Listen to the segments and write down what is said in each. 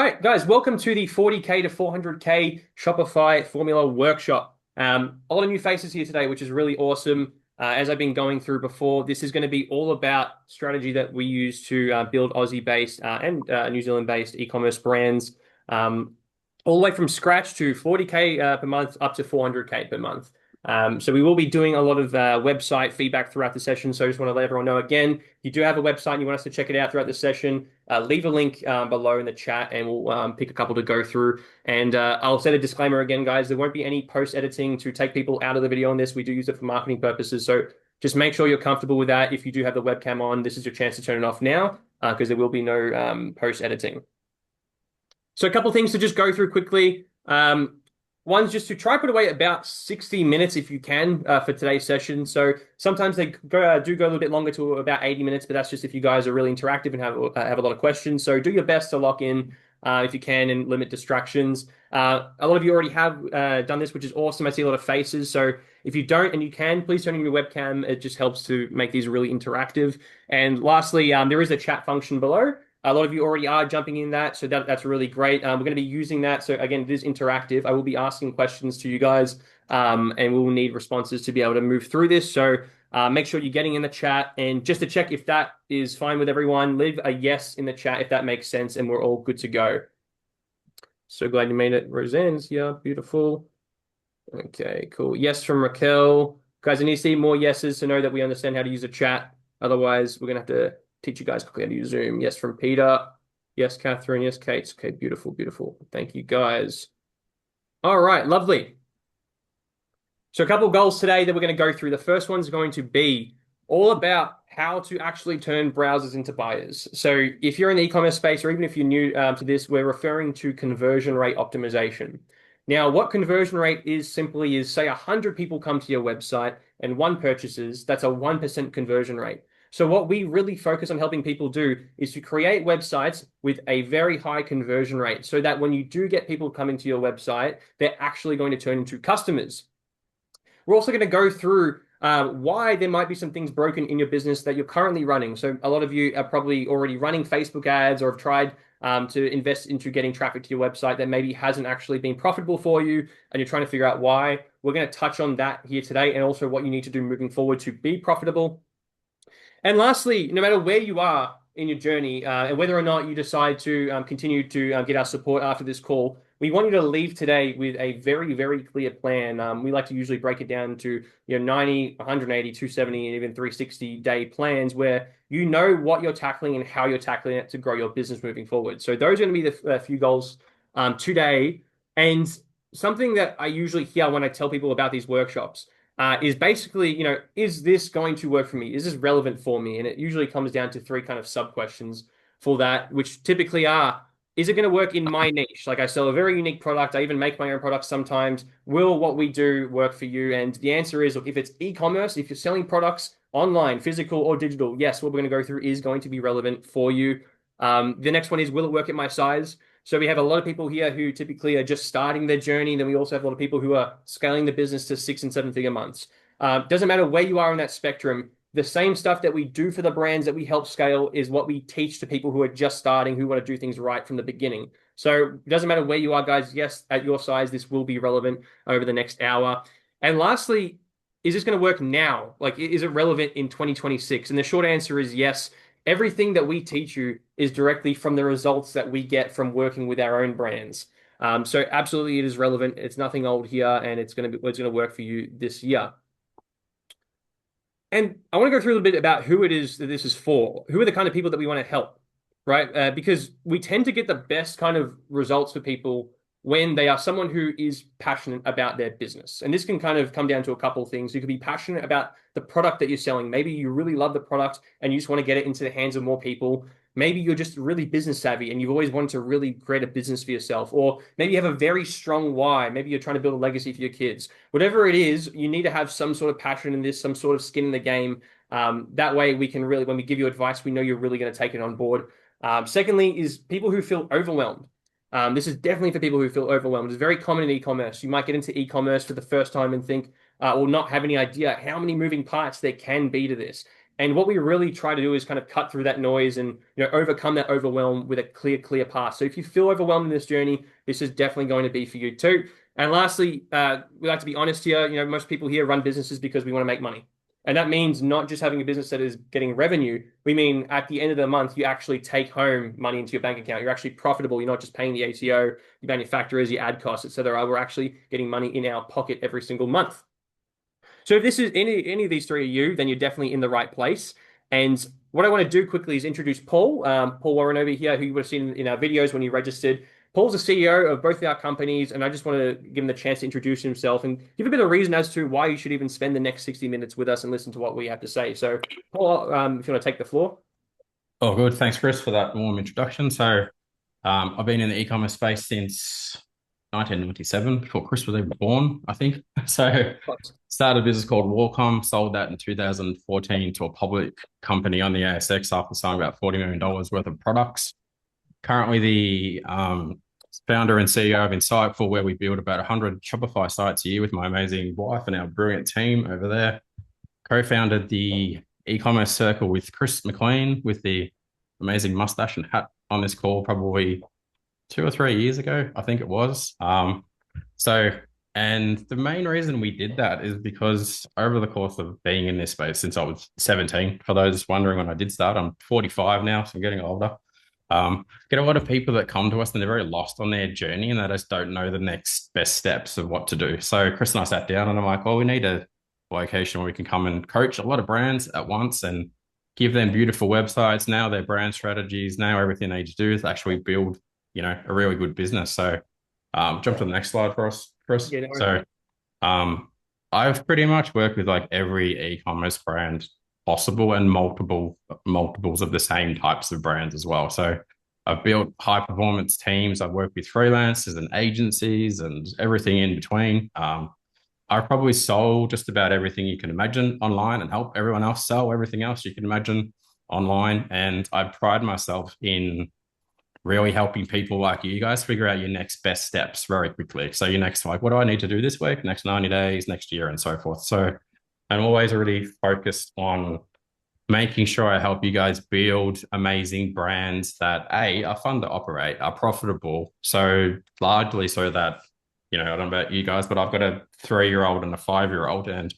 right, guys, welcome to the 40K to 400K Shopify Formula Workshop. A lot of new faces here today, which is really awesome. As I've been going through before, this is going to be all about strategy that we use to build Aussie-based and New Zealand-based e-commerce brands, all the way from scratch to 40K per month up to 400K per month. So we will be doing a lot of website feedback throughout the session. So I just want to let everyone know again, if you do have a website and you want us to check it out throughout the session, leave a link below in the chat and we'll pick a couple to go through. And I'll say the disclaimer again, guys, there won't be any post-editing to take people out of the video on this. We do use it for marketing purposes. So just make sure you're comfortable with that. If you do have the webcam on, this is your chance to turn it off now because there will be no post-editing. So a couple of things to just go through quickly. One's just to try put away about 60 minutes if you can for today's session. So sometimes they do go a little bit longer to about 80 minutes, but that's just if you guys are really interactive and have a lot of questions. So do your best to lock in if you can and limit distractions. A lot of you already have done this, which is awesome. I see a lot of faces. So if you don't and you can, please turn on your webcam. It just helps to make these really interactive. And lastly, there is a chat function below. A lot of you already are jumping in that, so that's really great. We're going to be using that. So again, it is interactive. I will be asking questions to you guys, and we will need responses to be able to move through this. So make sure you're getting in the chat. And just to check if that is fine with everyone, leave a yes in the chat if that makes sense, and we're all good to go. So glad you made it. Roseanne's here. Beautiful. Okay, cool. Yes from Raquel. Guys, I need to see more yeses to know that we understand how to use a chat. Otherwise, we're going to have to teach you guys quickly how to use Zoom. Yes from Peter. Yes, Catherine. Yes, Kate. Okay, beautiful, beautiful. Thank you, guys. All right, lovely. So a couple of goals today that we're going to go through. The first one's going to be all about how to actually turn browsers into buyers. So if you're in the e-commerce space, or even if you're new to this, we're referring to conversion rate optimization. Now, what conversion rate is simply is, say 100 people come to your website and one purchases, that's a 1% conversion rate. So what we really focus on helping people do is to create websites with a very high conversion rate so that when you do get people coming to your website, they're actually going to turn into customers. We're also going to go through why there might be some things broken in your business that you're currently running. So a lot of you are probably already running Facebook ads or have tried to invest into getting traffic to your website that maybe hasn't actually been profitable for you, and you're trying to figure out why. We're going to touch on that here today, and also what you need to do moving forward to be profitable. And lastly, no matter where you are in your journey, and whether or not you decide to continue to get our support after this call, we want you to leave today with a very, very clear plan. We like to usually break it down to 90, 180, 270, and even 360-day plans where you know what you're tackling and how you're tackling it to grow your business moving forward. So those are going to be the few goals today. And something that I usually hear when I tell people about these workshops is basically, is this going to work for me? Is this relevant for me? And it usually comes down to three kind of sub questions for that, which typically are, is it going to work in my niche? Like I sell a very unique product. I even make my own products sometimes. Will what we do work for you? And the answer is, look, if it's e-commerce, if you're selling products online, physical or digital, yes, what we're going to go through is going to be relevant for you. The next one is, will it work at my size? So we have a lot of people here who typically are just starting their journey. Then we also have a lot of people who are scaling the business to 6- and 7-figure months. Doesn't matter where you are in that spectrum. The same stuff that we do for the brands that we help scale is what we teach to people who are just starting, who want to do things right from the beginning. So it doesn't matter where you are, guys. Yes, at your size, this will be relevant over the next hour. And lastly, is this going to work now? Like, is it relevant in 2026? And the short answer is yes. Everything that we teach you is directly from the results that we get from working with our own brands. So absolutely, it is relevant. It's nothing old here, and it's going to work for you this year. And I want to go through a little bit about who it is that this is for. Who are the kind of people that we want to help, right? Because we tend to get the best kind of results for people when they are someone who is passionate about their business. And this can kind of come down to a couple of things. You could be passionate about the product that you're selling. Maybe you really love the product and you just want to get it into the hands of more people. Maybe you're just really business savvy and you've always wanted to really create a business for yourself. Or maybe you have a very strong why. Maybe you're trying to build a legacy for your kids. Whatever it is, you need to have some sort of passion in this, some sort of skin in the game. That way we can really, when we give you advice, we know you're really going to take it on board. Secondly is people who feel overwhelmed. This is definitely for people who feel overwhelmed. It's very common in e-commerce. You might get into e-commerce for the first time and think, or not have any idea how many moving parts there can be to this. And what we really try to do is kind of cut through that noise and overcome that overwhelm with a clear path. So if you feel overwhelmed in this journey, this is definitely going to be for you too. And lastly, we like to be honest here. Most people here run businesses because we want to make money. And that means not just having a business that is getting revenue. We mean at the end of the month, you actually take home money into your bank account. You're actually profitable. You're not just paying the ATO, your manufacturers, your ad costs, etc. We're actually getting money in our pocket every single month. So if this is any of these three are you, then you're definitely in the right place. And what I want to do quickly is introduce Paul, Paul Warren over here, who you would have seen in our videos when you registered. Paul's the CEO of both of our companies, and I just want to give him the chance to introduce himself and give a bit of reason as to why you should even spend the next 60 minutes with us and listen to what we have to say. So, Paul, if you want to take the floor. Oh, good. Thanks, Chris, for that warm introduction. I've been in the e-commerce space since 1997, before Chris was even born, I think. So, started a business called Warcom, sold that in 2014 to a public company on the ASX after selling about $40 million worth of products. Currently, the founder and CEO of Insightful, where we build about 100 Shopify sites a year with my amazing wife and our brilliant team over there. Co-founded the e-commerce circle with Chris McLean, with the amazing mustache and hat on this call, probably 2 or 3 years ago, I think it was. And the main reason we did that is because over the course of being in this space since I was 17, for those wondering when I did start, I'm 45 now, so I'm getting older. Get a lot of people that come to us and they're very lost on their journey and they just don't know the next best steps of what to do. So Chris and I sat down and I'm like, well, we need a location where we can come and coach a lot of brands at once and give them beautiful websites. Now their brand strategies, now everything they need to do is actually build, a really good business. So jump to the next slide for us, Chris. Yeah, no So I've pretty much worked with like every e-commerce brand possible and multiples of the same types of brands as well. So I've built high performance teams. I've worked with freelancers and agencies and everything in between. I've probably sold just about everything you can imagine online and help everyone else sell everything else you can imagine online. And I pride myself in really helping people like you guys figure out your next best steps very quickly. So your next, like, what do I need to do this week, next 90 days, next year, and so forth. So I'm always really focused on making sure I help you guys build amazing brands that are fun to operate, are profitable. So largely so that, I don't know about you guys, but I've got a 3-year-old and a 5-year-old, and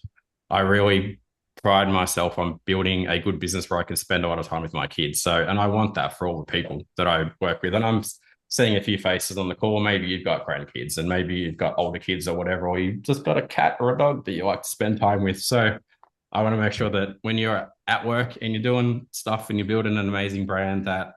I really pride myself on building a good business where I can spend a lot of time with my kids. So, and I want that for all the people that I work with. And I'm seeing a few faces on the call. Maybe you've got grandkids and maybe you've got older kids or whatever, or you've just got a cat or a dog that you like to spend time with. So I want to make sure that when you're at work and you're doing stuff and you're building an amazing brand that,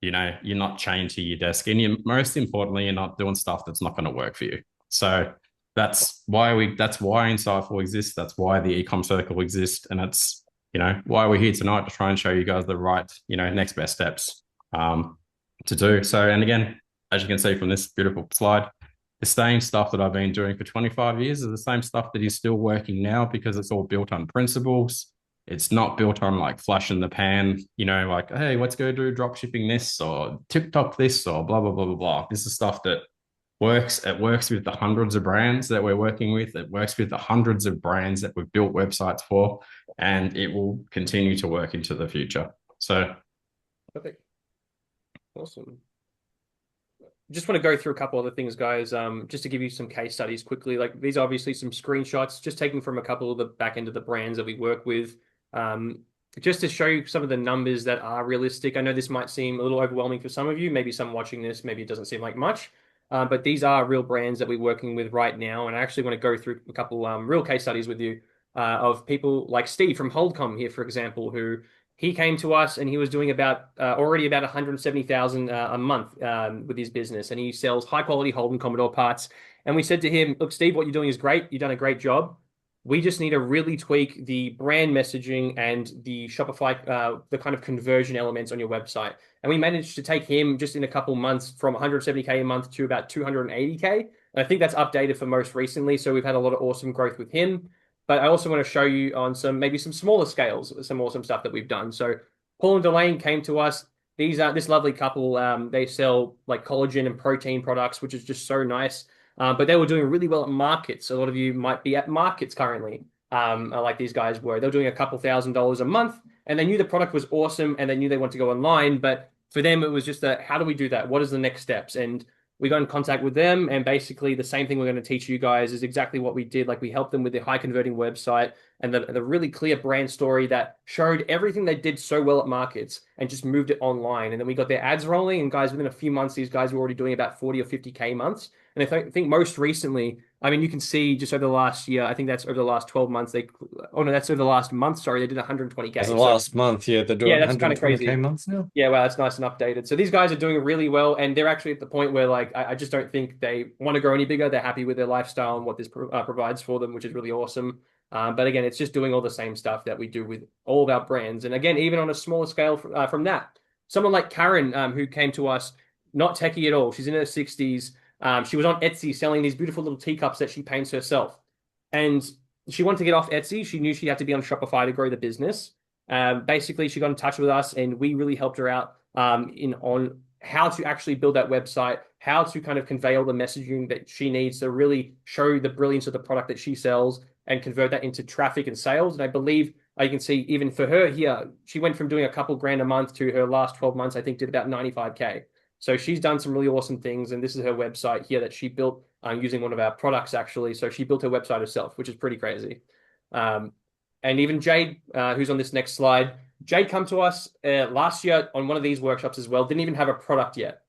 you're not chained to your desk. And most importantly, you're not doing stuff that's not going to work for you. So that's why Insightful exists. That's why the e-com circle exists. And that's, why we're here tonight to try and show you guys the right, next best steps to do. So, and again, as you can see from this beautiful slide, the same stuff that I've been doing for 25 years is the same stuff that is still working now because it's all built on principles. It's not built on like flash in the pan, like, hey, let's go do drop shipping this or TikTok this or blah, blah, blah, blah, blah. This is stuff that works. It works with the hundreds of brands that we're working with. It works with the hundreds of brands that we've built websites for, and it will continue to work into the future. So, perfect. Awesome. Just want to go through a couple other things, guys, just to give you some case studies quickly. Like these are obviously some screenshots, just taken from a couple of the back end of the brands that we work with, just to show you some of the numbers that are realistic. I know this might seem a little overwhelming for some of you. Maybe some watching this, maybe it doesn't seem like much. But these are real brands that we're working with right now. And I actually want to go through a couple real case studies with you of people like Steve from Holdcom here, for example, who he came to us and he was doing already about 170,000 a month with his business. And he sells high quality Holden Commodore parts. And we said to him, look, Steve, what you're doing is great. You've done a great job. We just need to really tweak the brand messaging and the Shopify, the kind of conversion elements on your website. And we managed to take him just in a couple months from 170K a month to about 280K. And I think that's updated for most recently. So we've had a lot of awesome growth with him. But I also want to show you on maybe some smaller scales, some awesome stuff that we've done. So Paul and Delane came to us. This lovely couple, they sell like collagen and protein products, which is just so nice. But they were doing really well at markets. A lot of you might be at markets currently. like these guys were. They were doing a couple $1,000s a month, and they knew the product was awesome, and they knew they wanted to go online. But for them, it was just how do we do that? What is the next steps? And we got in contact with them, and basically the same thing we're going to teach you guys is exactly what we did. Like we helped them with the high converting website and the really clear brand story that showed everything they did so well at markets and just moved it online. And then we got their ads rolling, and guys, within a few months, these guys were already doing about 40 or 50K months. And I think most recently, I mean, you can see just over the last year, I think that's over the last 12 months, oh no, that's over the last month, sorry, they did As 120K. the So last month, yeah, they're yeah, doing that's kind of 120K crazy. months now. Yeah, well, that's nice and updated. So these guys are doing really well, and they're actually at the point where like I just don't think they want to grow any bigger. They're happy with their lifestyle and what this provides for them, which is really awesome. But again, it's just doing all the same stuff that we do with all of our brands. And again, even on a smaller scale from that, someone like Karen, who came to us, not techie at all. She's in her 60s. She was on Etsy selling these beautiful little teacups that she paints herself. And she wanted to get off Etsy. She knew she had to be on Shopify to grow the business. Basically, she got in touch with us, and we really helped her out in on how to actually build that website, how to kind of convey all the messaging that she needs to really show the brilliance of the product that she sells and convert that into traffic and sales. And I believe you can see even for her here, she went from doing a couple grand a month to her last 12 months, I think, did about 95K. So she's done some really awesome things, and this is her website here that she built using one of our products actually. So she built her website herself, which is pretty crazy. And even Jade, who's on this next slide, Jade come to us last year on one of these workshops as well. Didn't even have a product yet.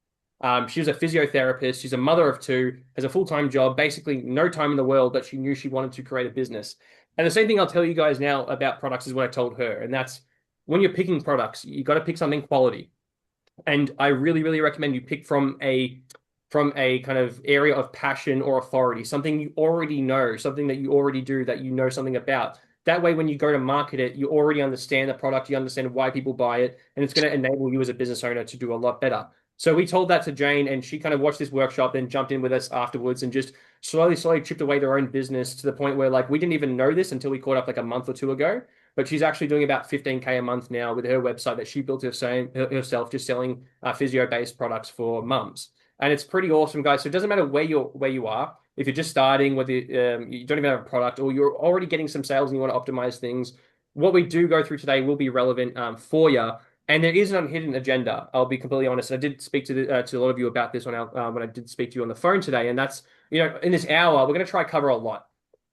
She was a physiotherapist. She's a mother of two, has a full-time job, basically no time in the world, but she knew she wanted to create a business. And the same thing I'll tell you guys now about products is what I told her. And that's when you're picking products, you got to pick something quality. And I really, really recommend you pick from a kind of area of passion or authority, something you already know, something that you already do, that you know something about. That way, when you go to market it, you already understand the product, you understand why people buy it, and it's going to enable you as a business owner to do a lot better. So we told that to Jane, and she kind of watched this workshop, then jumped in with us afterwards and just slowly chipped away their own business to the point where like we didn't even know this until we caught up like a month or two ago. But she's actually doing about 15K a month now with her website that she built herself, just selling physio-based products for mums. And it's pretty awesome, guys. So it doesn't matter where you are. If you're just starting, whether you don't even have a product or you're already getting some sales and you want to optimize things, what we do go through today will be relevant for you. And there is an hidden agenda. I'll be completely honest. I did speak to a lot of you about this when I did speak to you on the phone today. And that's, in this hour, we're going to try to cover a lot.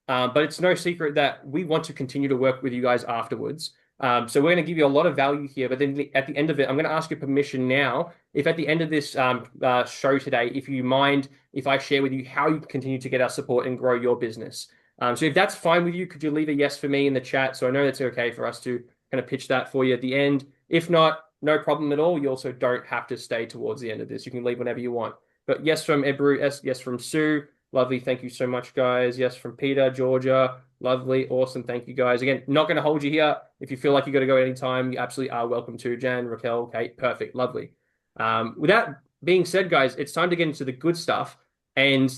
But it's no secret that we want to continue to work with you guys afterwards. So we're going to give you a lot of value here, but then at the end of it, I'm going to ask your permission now. If at the end of this show today, if you mind, if I share with you how you continue to get our support and grow your business. So if that's fine with you, could you leave a yes for me in the chat? So I know that's okay for us to kind of pitch that for you at the end. If not, no problem at all. You also don't have to stay towards the end of this. You can leave whenever you want. But yes from Ebru, yes from Sue. Lovely. Thank you so much, guys. Yes from Peter, Georgia. Lovely. Awesome. Thank you, guys. Again, not going to hold you here. If you feel like you got to go anytime, you absolutely are welcome to. Jan, Raquel, Kate. Perfect. Lovely. With that being said, guys, it's time to get into the good stuff. And,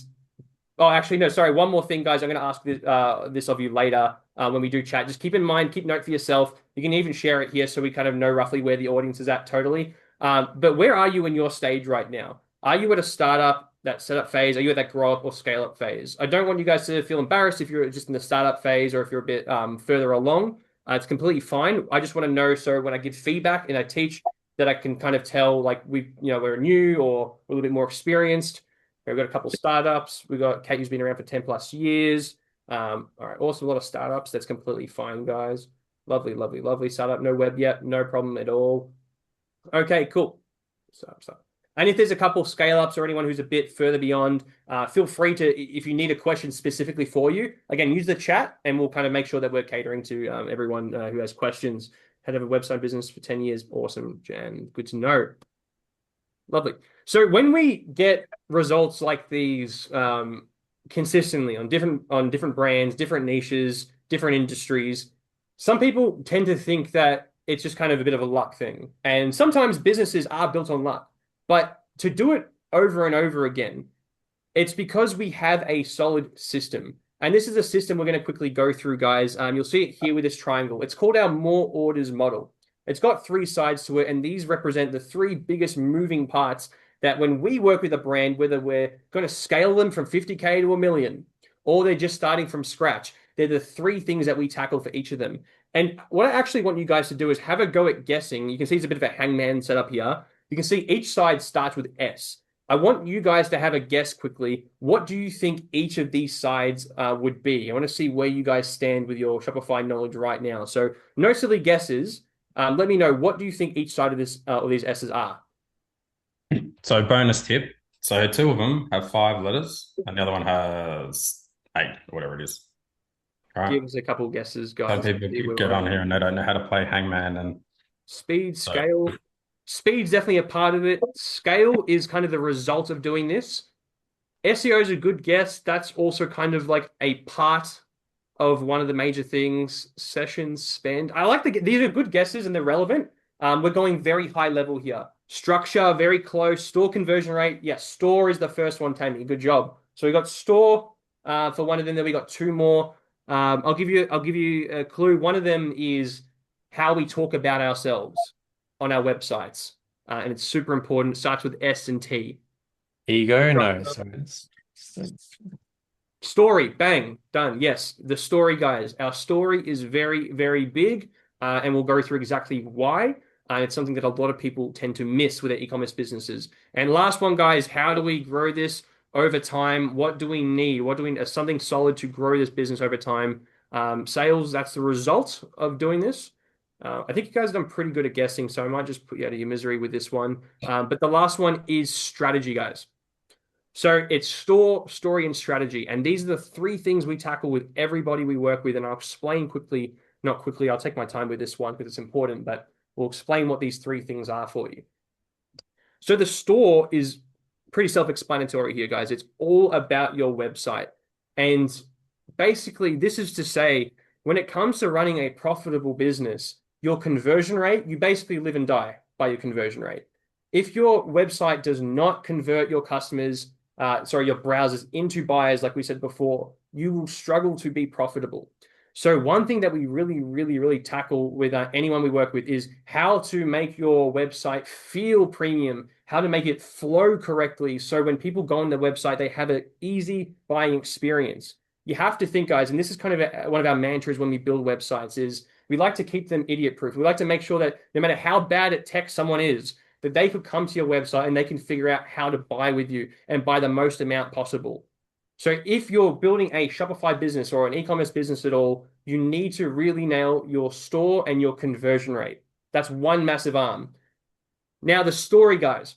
oh, actually, no, sorry. One more thing, guys. I'm going to ask this of you later when we do chat. Just keep in mind, keep note for yourself. You can even share it here so we kind of know roughly where the audience is at totally. But where are you in your stage right now? Are you at a startup, that setup phase? Are you at that grow up or scale up phase? I don't want you guys to feel embarrassed if you're just in the startup phase or if you're a bit further along. It's completely fine. I just want to know so when I give feedback and I teach that I can kind of tell like we're new or a little bit more experienced. We've got a couple of startups. We've got Kate who's been around for 10 plus years. All right, also a lot of startups. That's completely fine, guys. Lovely, lovely, lovely startup. No web yet. No problem at all. Okay, cool. Stop. And if there's a couple of scale ups or anyone who's a bit further beyond, feel free to, if you need a question specifically for you, again, use the chat and we'll kind of make sure that we're catering to everyone who has questions. Head of a website business for 10 years. Awesome, Jan. Good to know. Lovely. So when we get results like these consistently on different brands, different niches, different industries, some people tend to think that it's just kind of a bit of a luck thing. And sometimes businesses are built on luck. But to do it over and over again, it's because we have a solid system. And this is a system we're going to quickly go through, guys. You'll see it here with this triangle. It's called our more orders model. It's got three sides to it, and these represent the three biggest moving parts that when we work with a brand, whether we're going to scale them from 50K to a million, or they're just starting from scratch, They're the three things that we tackle for each of them. And what I actually want you guys to do is have a go at guessing. You can see it's a bit of a hangman setup here. You can see each side starts with S. I want you guys to have a guess quickly. What do you think each of these sides would be? I want to see where you guys stand with your Shopify knowledge right now. So no silly guesses. Let me know, what do you think each side of this or these S's are? So bonus tip. So two of them have 5 letters and the other one has 8, or whatever it is. All right. Give us a couple guesses, Some guys. people See where get we're on at. here and they don't know how to play hangman, and Speed, so scale. Speed's definitely a part of it. Scale is kind of the result of doing this. SEO is a good guess. That's also kind of like a part of one of the major things. Sessions, spend. I like these are good guesses and they're relevant. We're going very high level here. Structure, very close. Store conversion rate. Yes, store is the first one, Tammy. Good job. So we got store for one of them. Then we got two more. I'll give you a clue. One of them is how we talk about ourselves on our websites, and it's super important. It starts with S and T. Ego? No, Structure. sorry. Story, bang, done. Yes, the story, guys. Our story is very, very big, and we'll go through exactly why. It's something that a lot of people tend to miss with their e-commerce businesses. And last one, guys, how do we grow this over time? What do we need? What do we need? Something solid to grow this business over time. Sales, that's the result of doing this. I think you guys have done pretty good at guessing, so I might just put you out of your misery with this one. But the last one is strategy, guys. So it's store, story, and strategy. And these are the three things we tackle with everybody we work with. And I'll explain quickly, not quickly, I'll take my time with this one because it's important, but we'll explain what these three things are for you. So the store is pretty self-explanatory here, guys. It's all about your website. And basically, this is to say, when it comes to running a profitable business, your conversion rate, you basically live and die by your conversion rate. If your website does not convert your customers, your browsers into buyers, like we said before, you will struggle to be profitable. So one thing that we really, really, really tackle with anyone we work with is how to make your website feel premium, how to make it flow correctly. So when people go on the website, they have an easy buying experience. You have to think, guys, and this is kind of one of our mantras when we build websites is we like to keep them idiot proof. We like to make sure that no matter how bad at tech someone is, that they could come to your website and they can figure out how to buy with you and buy the most amount possible. So if you're building a Shopify business or an e-commerce business at all, you need to really nail your store and your conversion rate. That's one massive arm. Now, the story, guys.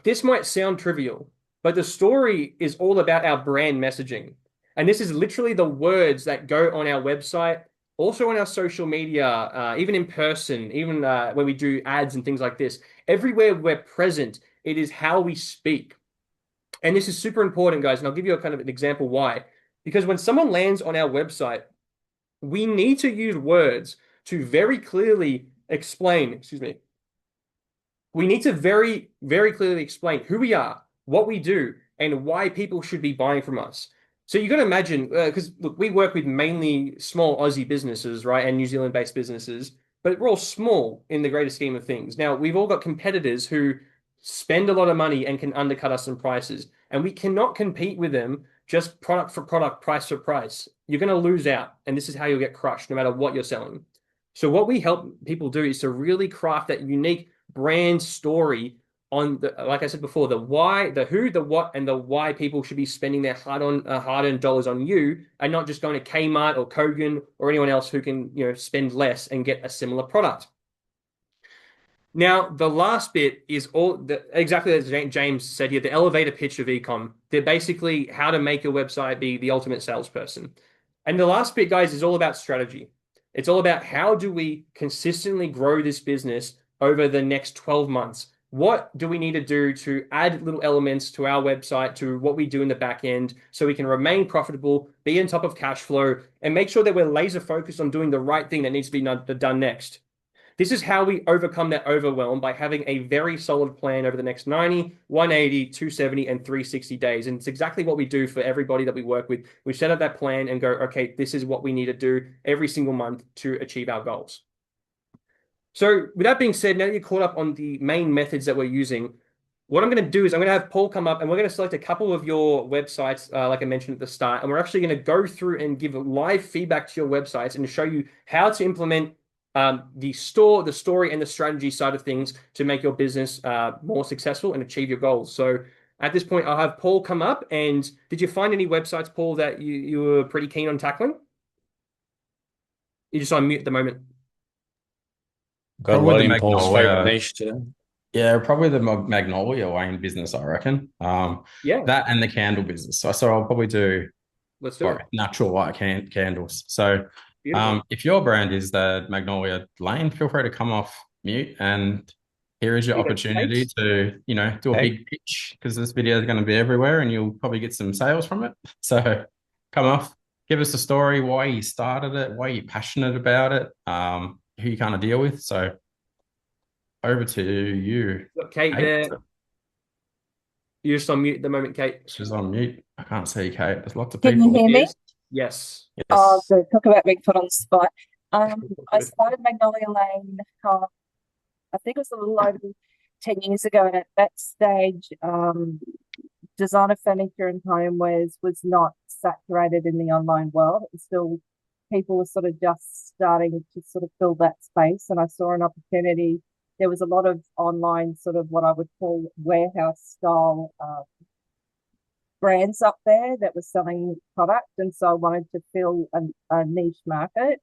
This might sound trivial, but the story is all about our brand messaging. And this is literally the words that go on our website, also on our social media, even in person, even when we do ads and things like this. Everywhere we're present, it is how we speak. And this is super important, guys. And I'll give you a kind of an example why. Because when someone lands on our website, we need to use words to very clearly explain, excuse me. We need to very, very clearly explain who we are, what we do, and why people should be buying from us. So you got to imagine, because look, we work with mainly small Aussie businesses, right, and New Zealand-based businesses, but we're all small in the greater scheme of things. Now, we've all got competitors who spend a lot of money and can undercut us in prices, and we cannot compete with them just product for product, price for price. You're going to lose out, and this is how you'll get crushed no matter what you're selling. So what we help people do is to really craft that unique brand story on the, like I said before, the why, the who, the what, and the why people should be spending their hard-earned dollars on you, and not just going to Kmart or Kogan or anyone else who can, spend less and get a similar product. Now, the last bit is exactly as James said here, the elevator pitch of ecom. They're basically how to make your website be the ultimate salesperson. And the last bit, guys, is all about strategy. It's all about how do we consistently grow this business over the next 12 months. What do we need to do to add little elements to our website, to what we do in the back end, so we can remain profitable, be on top of cash flow, and make sure that we're laser focused on doing the right thing that needs to be done next. This is how we overcome that overwhelm, by having a very solid plan over the next 90, 180, 270, and 360 days. And it's exactly what we do for everybody that we work with. We set up that plan and go, okay, this is what we need to do every single month to achieve our goals. So with that being said, now that you're caught up on the main methods that we're using, What I'm going to do is I'm going to have Paul come up and we're going to select a couple of your websites, like I mentioned at the start, and we're actually going to go through and give live feedback to your websites and show you how to implement the store, the story, and the strategy side of things to make your business more successful and achieve your goals. So at this point, I'll have Paul come up. And did you find any websites, Paul, that you were pretty keen on tackling? You're just on mute at the moment. Got a Probably lot the in Paul's favorite Magnolia. niche today. Yeah, probably the Magnolia wine business, I reckon. Yeah, That and the candle business. So I'll probably do let's do it. or natural white candles. So Beautiful. if your brand is the Magnolia Lane, feel free to come off mute and here is your You got opportunity Kate. to, do a Hey, big pitch because this video is going to be everywhere and you'll probably get some sales from it. So come off, give us a story, why you started it, why you're passionate about it, who you kind of deal with. So over to you, Got Kate Kate. there. You're just on mute at the moment, Kate. She's on mute. I can't see Kate. There's lots of Can you people. hear me? Yes. Yes. Oh, yes. good. Talk about being put on the spot. I Good. started Magnolia Lane, I think it was a little over 10 years ago. And at that stage, designer furniture and homewares was not saturated in the online world. It was still, people were sort of just starting to sort of fill that space. And I saw an opportunity. There was a lot of online sort of what I would call warehouse style brands up there that was selling product, and so I wanted to fill a niche market.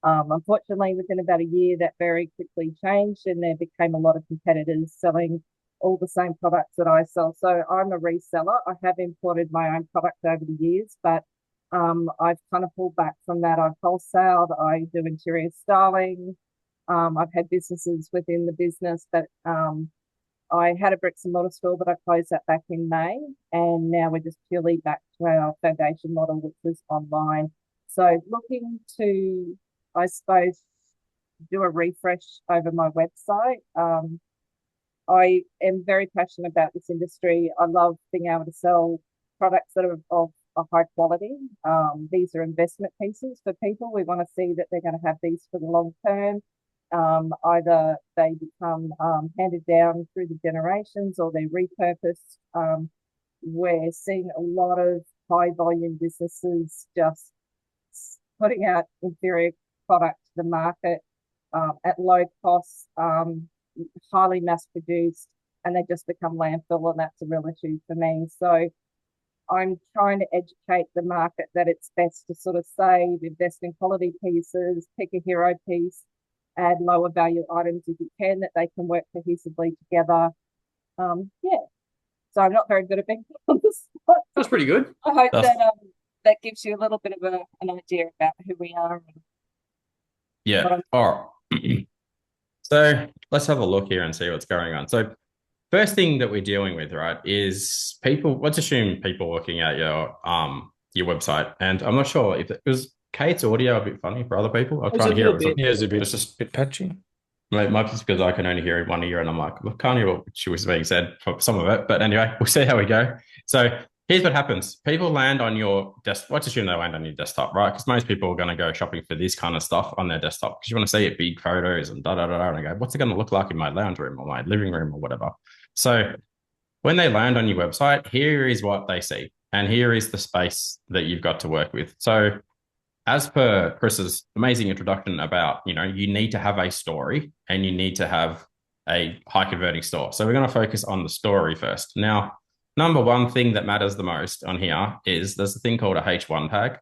Unfortunately, within about a year, that very quickly changed, and there became a lot of competitors selling all the same products that I sell. So I'm a reseller. I have imported my own product over the years, but I've kind of pulled back from that. I've wholesaled. I do interior styling. I've had businesses within the business, but I had a bricks and mortar store, but I closed that back in May. And now we're just purely back to our foundation model, which was online. So looking to, I suppose, do a refresh over my website. I am very passionate about this industry. I love being able to sell products that are of a high quality. These are investment pieces for people. We want to see that they're going to have these for the long term. Either they become handed down through the generations or they're repurposed. We're seeing a lot of high volume businesses just putting out inferior product to the market at low costs, highly mass produced, and they just become landfill, and that's a real issue for me. So I'm trying to educate the market that it's best to sort of save, invest in quality pieces, pick a hero piece, add lower value items if you can, that they can work cohesively together. Yeah. So I'm not very good at being on the spot. That's pretty good. I hope That's, that gives you a little bit of an idea about who we are and what yeah. I'm. All right. So let's have a look here and see what's going on. So first thing that we're dealing with, right, is people. Let's assume people looking at your website, and I'm not sure if it was Kate's audio a bit funny for other people. I'm It's trying a to hear little it. bit. Yeah, it's a It's just bit patchy. might just because I can only hear one ear, and I'm like, look, can't hear what she was being said for some of it. But anyway, we'll see how we go. So here's what happens: people land on your desktop. Let's assume they land on your desktop, right? Because most people are going to go shopping for this kind of stuff on their desktop because you want to see it, big photos and da da da da. And I go, what's it going to look like in my lounge room or my living room or whatever? So when they land on your website, here is what they see, and here is the space that you've got to work with. So as per Chris's amazing introduction about, you need to have a story and you need to have a high converting store. So we're going to focus on the story first. Now, number one thing that matters the most on here is there's a thing called a H1 tag,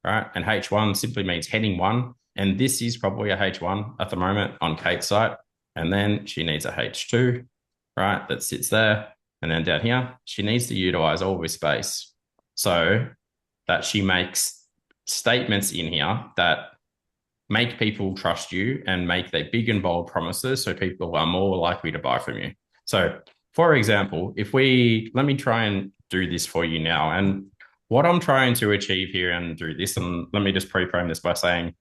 right? And H1 simply means heading one. And this is probably a H1 at the moment on Kate's site. And then she needs a H2, right? That sits there. And then down here, she needs to utilize all this space so that she makes statements in here that make people trust you and make their big and bold promises so people are more likely to buy from you. So, for example, let me try and do this for you now. And what I'm trying to achieve here and do this, and let me just pre-frame this by saying,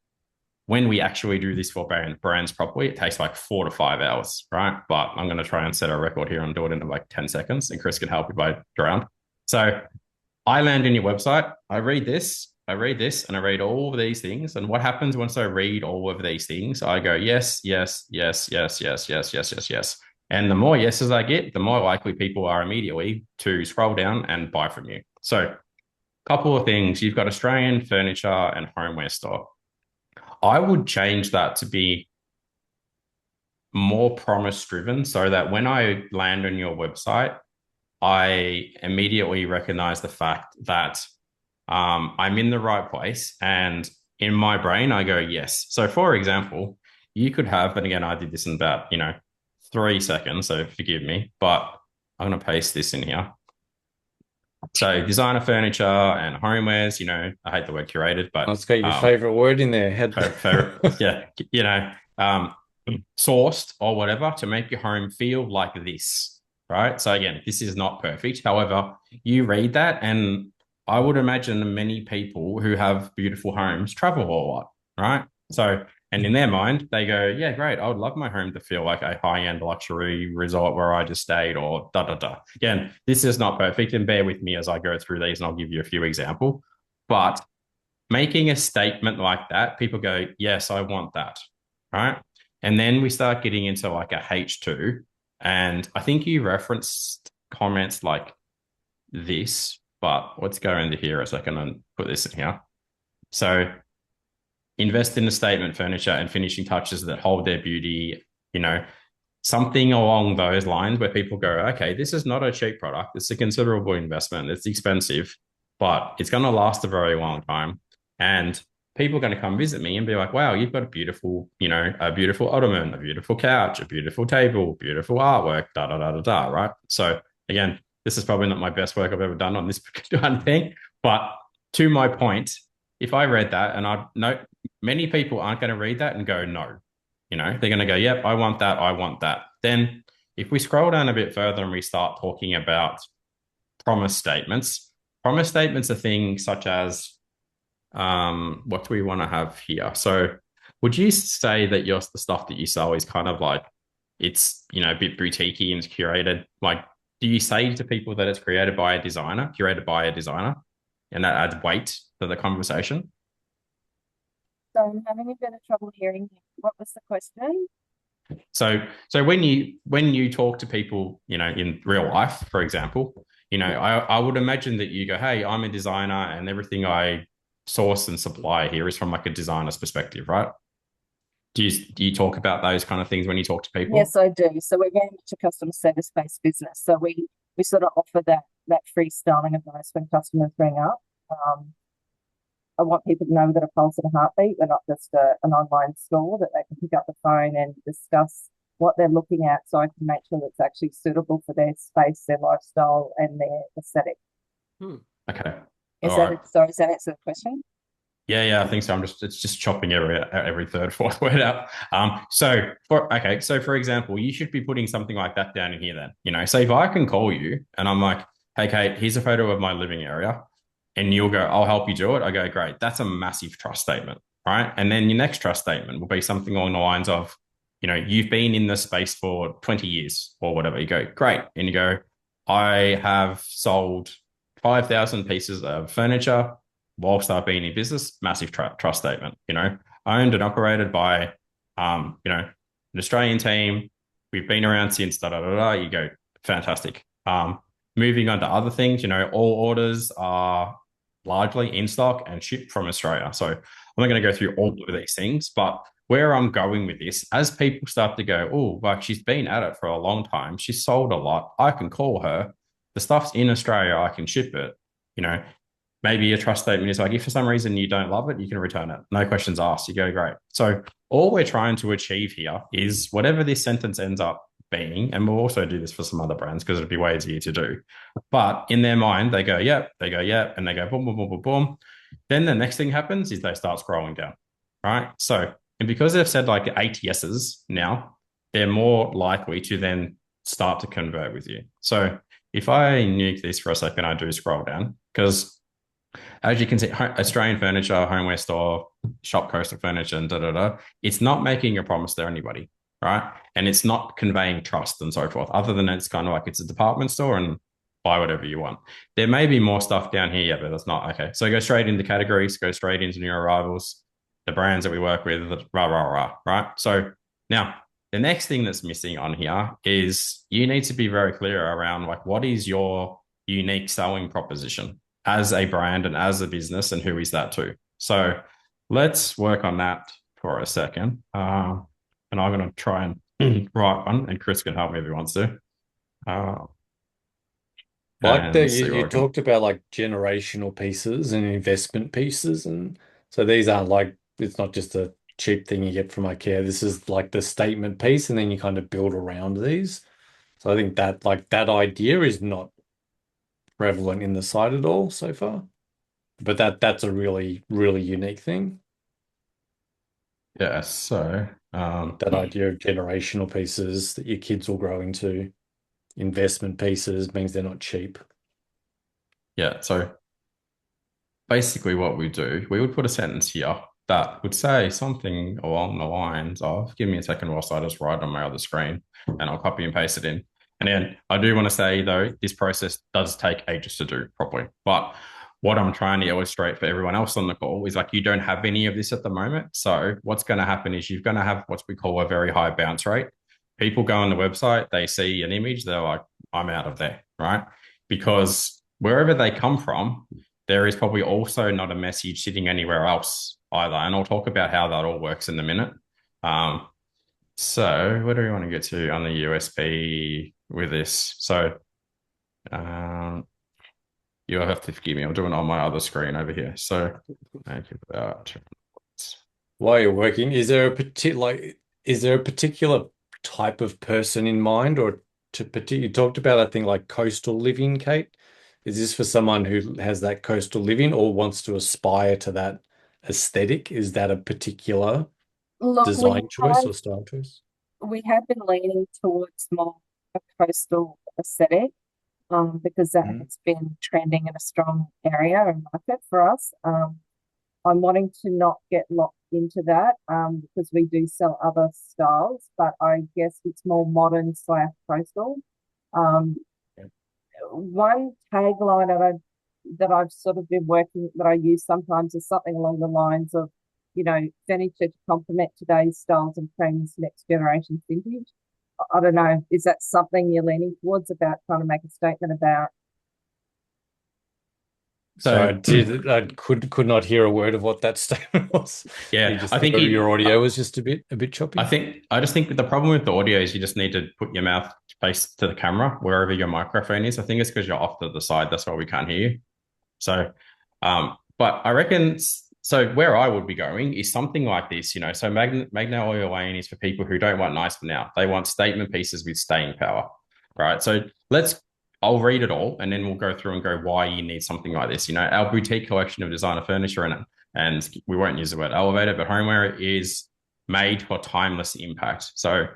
when we actually do this for brands properly, it takes like 4 to 5 hours, right? But I'm going to try and set a record here and do it in like 10 seconds, and Chris can help if I drown. So I land in your website, I read this, and I read all of these things. And what happens once I read all of these things? I go, yes, yes, yes, yes, yes, yes, yes, yes, yes. And the more yeses I get, the more likely people are immediately to scroll down and buy from you. So, couple of things. You've got Australian furniture and homeware store. I would change that to be more promise driven so that when I land on your website, I immediately recognize the fact that I'm in the right place. And in my brain, I go, yes. So, for example, you could have, and again, I did this in about, 3 seconds. So, forgive me, but I'm going to paste this in here. So, designer furniture and homewares, I hate the word curated, but Let's get your favorite word in there. yeah, sourced or whatever to make your home feel like this, right? So again, this is not perfect. However, you read that, and I would imagine many people who have beautiful homes travel a lot, right? So, and in their mind, they go, yeah, great. I would love my home to feel like a high-end luxury resort where I just stayed or da, da, da. Again, this is not perfect, and bear with me as I go through these and I'll give you a few examples. But making a statement like that, people go, yes, I want that, right? And then we start getting into like a H2. And I think you referenced comments like this, but let's go into here a second and put this in here. So invest in the statement furniture and finishing touches that hold their beauty, something along those lines where people go, okay, this is not a cheap product. It's a considerable investment. It's expensive, but it's going to last a very long time. And people are going to come visit me and be like, wow, you've got a beautiful ottoman, a beautiful couch, a beautiful table, beautiful artwork, da, da, da, da, da, right? So again, this is probably not my best work I've ever done on this kind of thing. But to my point, if I read that, and I know many people aren't going to read that and go, no, they're going to go, yep, I want that. I want that. Then if we scroll down a bit further and we start talking about promise statements are things such as, what do we want to have here? So would you say that the stuff that you sell is kind of like, it's, a bit boutiquey and curated? Like, do you say to people that it's curated by a designer, and that adds weight to the conversation? So I'm having a bit of trouble hearing you. What was the question? So when you talk to people, in real life, for example, I would imagine that you go, hey, I'm a designer and everything I source and supply here is from like a designer's perspective, right? Do you talk about those kind of things when you talk to people? Yes, I do. So we're very much a customer service-based business. So we sort of offer that free styling advice when customers ring up. I want people to know that a pulse and a heartbeat. We're not just an online store that they can pick up the phone and discuss what they're looking at, so I can make sure it's actually suitable for their space, their lifestyle, and their aesthetic. Okay. Is that answer the question? Yeah, I think so. It's just chopping every third, fourth word out. So for example, you should be putting something like that down in here then. So if I can call you and I'm like, hey Kate, here's a photo of my living area, and you'll go, I'll help you do it. I go, great. That's a massive trust statement, right? And then your next trust statement will be something along the lines of, you've been in this space for 20 years or whatever. You go, great. And you go, I have sold 5,000 pieces of furniture whilst I've been in business. Massive trust statement, owned and operated by, an Australian team. We've been around since da, da, da, da. You go, fantastic. Moving on to other things, all orders are largely in stock and shipped from Australia. So I'm not going to go through all of these things, but where I'm going with this, as people start to go, oh, like she's been at it for a long time, she's sold a lot, I can call her, the stuff's in Australia, I can ship it. Maybe a trust statement is like, if for some reason you don't love it, you can return it. No questions asked. You go, great. So all we're trying to achieve here is whatever this sentence ends up being, and we'll also do this for some other brands because it'd be way easier to do. But in their mind, they go, yep, and they go, boom, boom, boom, boom, boom. Then the next thing happens is they start scrolling down, right? So, and because they've said like 8 yeses now, they're more likely to then start to convert with you. So if I nuke this for a second, I do scroll down because as you can see, Australian furniture, homeware store, shop coastal furniture, and it's not making a promise to anybody, right? And it's not conveying trust and so forth, other than it's kind of like it's a department store and buy whatever you want. There may be more stuff down here, but that's not. Okay. So go straight into categories, go straight into new arrivals, the brands that we work with, right? So now the next thing that's missing on here is you need to be very clear around like what is your unique selling proposition as a brand and as a business, and who is that to? So let's work on that for a second. And I'm going to try and write one, and Chris can help me if he wants to. Like that, And see you what I can. talked about like generational pieces and investment pieces, and so these aren't like, it's not just a cheap thing you get from IKEA. This is like the statement piece, and then you kind of build around these. So I think that like that idea is not prevalent in the site at all so far, but that's a really, really unique thing. Yeah. So, That idea of generational pieces that your kids will grow into. Investment pieces means they're not cheap. yeah. So basically what we do, we would put a sentence here that would say something along the lines of, give me a second whilst I just write on my other screen and I'll copy and paste it in. And then I do want to say though, this process does take ages to do properly. But what I'm trying to illustrate for everyone else on the call is like, you don't have any of this at the moment. So what's going to happen is you're going to have what we call a very high bounce rate. People go on the website, they see an image, they're like, I'm out of there, right? Because wherever they come from, there is probably also not a message sitting anywhere else either. And I'll talk about how that all works in a minute. So where do we want to get to on the USB with this? So you'll have to forgive me. I'm doing it on my other screen over here. So make it about. While you're working, is there a particular type of person in mind, or you talked about, I think, like coastal living, Kate? Is this for someone who has that coastal living or wants to aspire to that aesthetic? Is that a particular Look, design choice or style choice? we have been leaning towards more a coastal aesthetic, because that Mm. has been trending in a strong area and market for us. I'm wanting to not get locked into that, because we do sell other styles, but I guess it's more modern slash coastal. Um, One tagline that I've sort of been working that I use sometimes is something along the lines of, furniture to complement today's styles and trends, next generation vintage. I don't know. Is that something you're leaning towards, about trying to make a statement about? So So I could not hear a word of what that statement was. yeah, I think Your audio was just a bit choppy. I just think that the problem with the audio is you just need to put your mouth face to the camera wherever your microphone is. I think it's because you're off to the side. That's why we can't hear you. So, but I reckon so. Where I would be going is something like this, you know. So Magna Oil Lane is for people who don't want nice for now. They want statement pieces with staying power, right? So I'll read it all, and then we'll go through and go why you need something like this. You know, our boutique collection of designer furniture and we won't use the word elevator, but homeware is made for timeless impact. So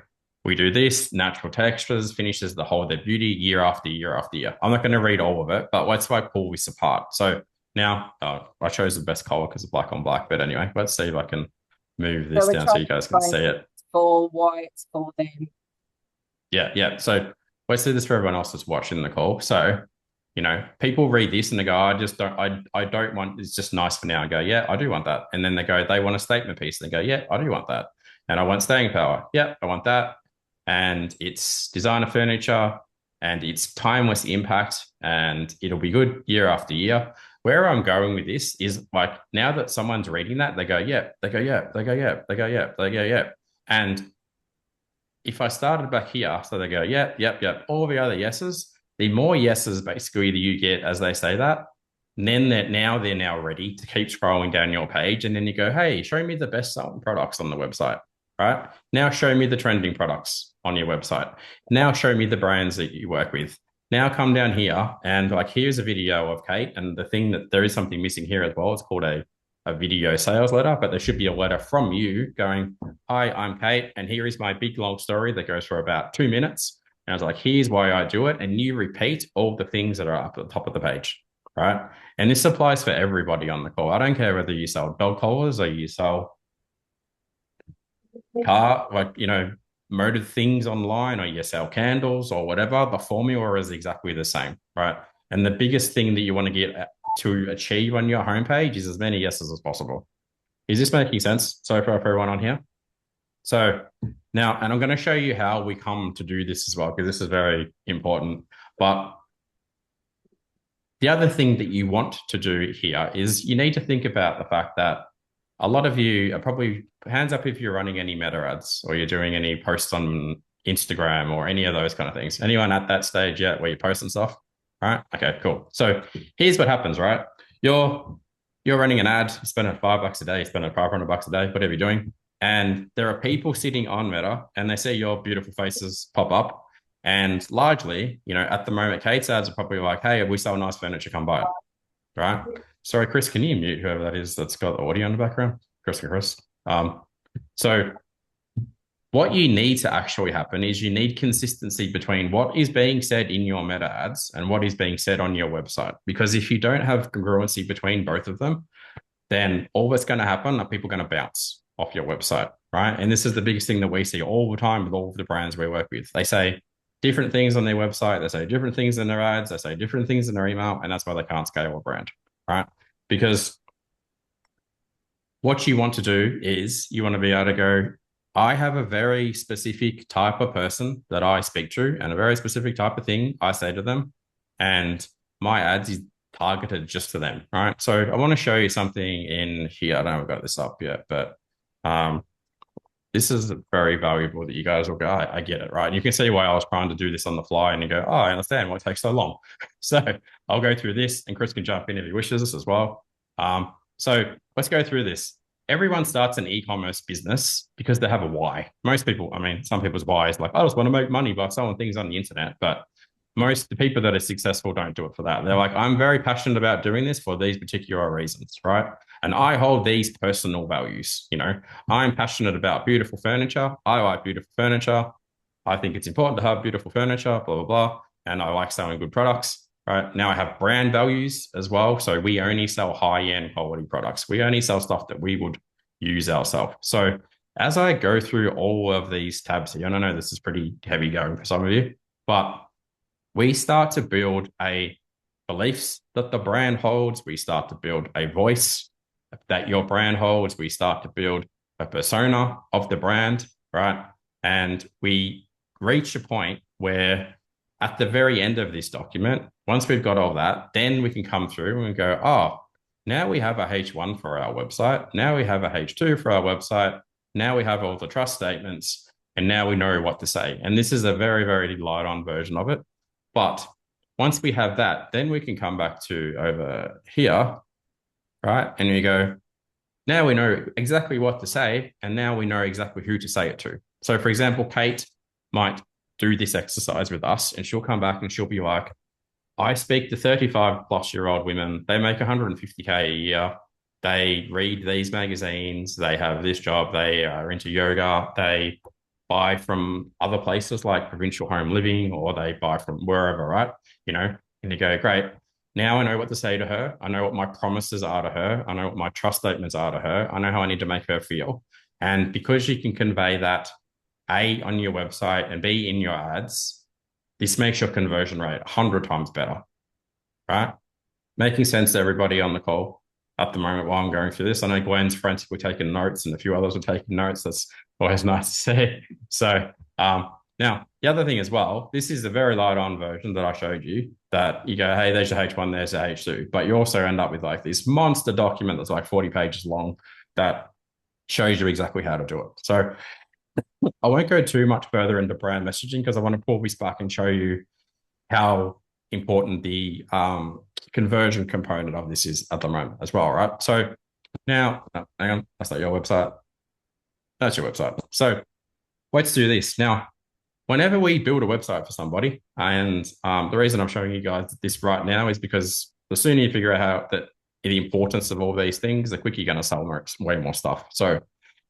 we do this, natural textures, finishes that hold their beauty year after year after year. I'm not going to read all of it, but let's like pull this apart. So now I chose the best color because of black on black. But anyway, let's see if I can move this So we're down so trying you to guys can see explain it. for why it's for them. Yeah. So let's do this for everyone else that's watching the call. So, you know, people read this and they go, I don't want, it's just nice for now. I go, yeah, I do want that. And then they want a statement piece. They go, yeah, I do want that. And I want staying power. Yeah, I want that. And it's designer furniture and it's timeless impact and it'll be good year after year. Where I'm going with this is like now that someone's reading that, they go, yeah, they go, yeah, they go, yeah, they go, yeah, they go, yeah. And if I started back here, so they go, yep, yep, yep, all the other yeses, the more yeses basically that you get as they say that, then they're now ready to keep scrolling down your page. And then you go, hey, show me the best selling products on the website, right? Now show me the trending products on your website. Now show me the brands that you work with. Now come down here and like, here's a video of Kate. And the thing that there is something missing here as well, it's called a video sales letter, but there should be a letter from you going, hi, I'm Kate, and here is my big long story that goes for about 2 minutes. And I was like, here's why I do it. And you repeat all the things that are up at the top of the page, right? And this applies for everybody on the call. I don't care whether you sell dog collars or you sell motor things online or you sell candles or whatever. The formula is exactly the same, right? And the biggest thing that you want to get to achieve on your homepage is as many yeses as possible. Is this making sense so far for everyone on here? So now, and I'm going to show you how we come to do this as well, because this is very important. But the other thing that you want to do here is you need to think about the fact that a lot of you are probably, hands up if you're running any meta ads or you're doing any posts on Instagram or any of those kind of things. Anyone at that stage yet where you post and stuff? All right. Okay, cool. So here's what happens, right? You're running an ad, you spend $5 a day, you spend $500 a day, whatever you're doing. And there are people sitting on Meta and they see your beautiful faces pop up. And largely, at the moment, Kate's ads are probably like, hey, we sell nice furniture, come buy it. Right? Sorry, Chris, can you mute whoever that is that's got the audio in the background? Chris. So what you need to actually happen is you need consistency between what is being said in your meta ads and what is being said on your website. Because if you don't have congruency between both of them, then all that's going to happen are people going to bounce off your website, right? And this is the biggest thing that we see all the time with all of the brands we work with. They say different things on their website, they say different things in their ads, they say different things in their email, and that's why they can't scale a brand, right? Because what you want to do is you want to be able to go, I have a very specific type of person that I speak to and a very specific type of thing I say to them. And my ads is targeted just to them, right? So I want to show you something in here. I don't know if I've got this up yet, but this is very valuable that you guys will go, I get it, right? And you can see why I was trying to do this on the fly and you go, oh, I understand why it takes so long. So I'll go through this and Chris can jump in if he wishes as well. So let's go through this. Everyone starts an e-commerce business because they have a why. Most people, some people's why is like, I just want to make money by selling things on the internet. But most the people that are successful don't do it for that. They're like, I'm very passionate about doing this for these particular reasons, right? And I hold these personal values. I'm passionate about beautiful furniture. I like beautiful furniture. I think it's important to have beautiful furniture, blah, blah, blah. And I like selling good products. Right now, I have brand values as well. So we only sell high-end quality products. We only sell stuff that we would use ourselves. So as I go through all of these tabs here, and I know this is pretty heavy going for some of you, but we start to build a beliefs that the brand holds. We start to build a voice that your brand holds. We start to build a persona of the brand, right? And we reach a point where at the very end of this document, once we've got all that, then we can come through and go, oh, now we have a H1 for our website. Now we have a H2 for our website. Now we have all the trust statements, and now we know what to say. And this is a very, very light on version of it. But once we have that, then we can come back to over here, right? And we go, now we know exactly what to say, and now we know exactly who to say it to. So, for example, Kate might do this exercise with us, and she'll come back and she'll be like, I speak to 35-plus-year-old women. They make 150K a year. They read these magazines. They have this job. They are into yoga. They buy from other places like Provincial Home Living, or they buy from wherever, right? And you go, great. Now I know what to say to her. I know what my promises are to her. I know what my trust statements are to her. I know how I need to make her feel. And because you can convey that, A, on your website and B, in your ads, this makes your conversion rate 100 times better, right? Making sense to everybody on the call at the moment while I'm going through this. I know Glenn's frantically taking notes and a few others are taking notes. That's always nice to see. So now, the other thing as well, this is a very light on version that I showed you that you go, hey, there's your H1, there's your H2. But you also end up with like this monster document that's like 40 pages long that shows you exactly how to do it. So I won't go too much further into brand messaging because I want to pull this back and show you how important the conversion component of this is at the moment as well, right? So now, hang on, that's not your website. That's your website. So let's do this. Now, whenever we build a website for somebody, and the reason I'm showing you guys this right now is because the sooner you figure out that the importance of all these things, the quicker you're going to sell way more stuff. So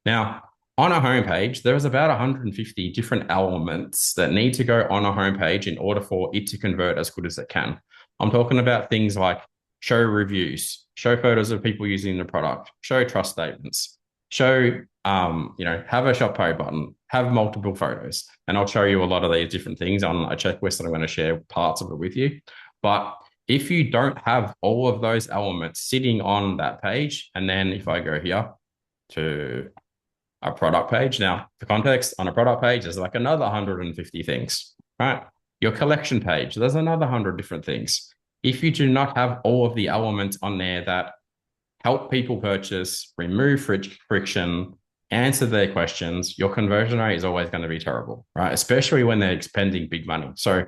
now, on a homepage, there's about 150 different elements that need to go on a homepage in order for it to convert as good as it can. I'm talking about things like show reviews, show photos of people using the product, show trust statements, show, have a Shopify button, have multiple photos. And I'll show you a lot of these different things on a checklist that I'm going to share parts of it with you. But if you don't have all of those elements sitting on that page, and then if I go here to a product page. Now, for context, on a product page, there's like another 150 things, right? Your collection page, there's another 100 different things. If you do not have all of the elements on there that help people purchase, remove friction, answer their questions, your conversion rate is always going to be terrible, right? Especially when they're spending big money. So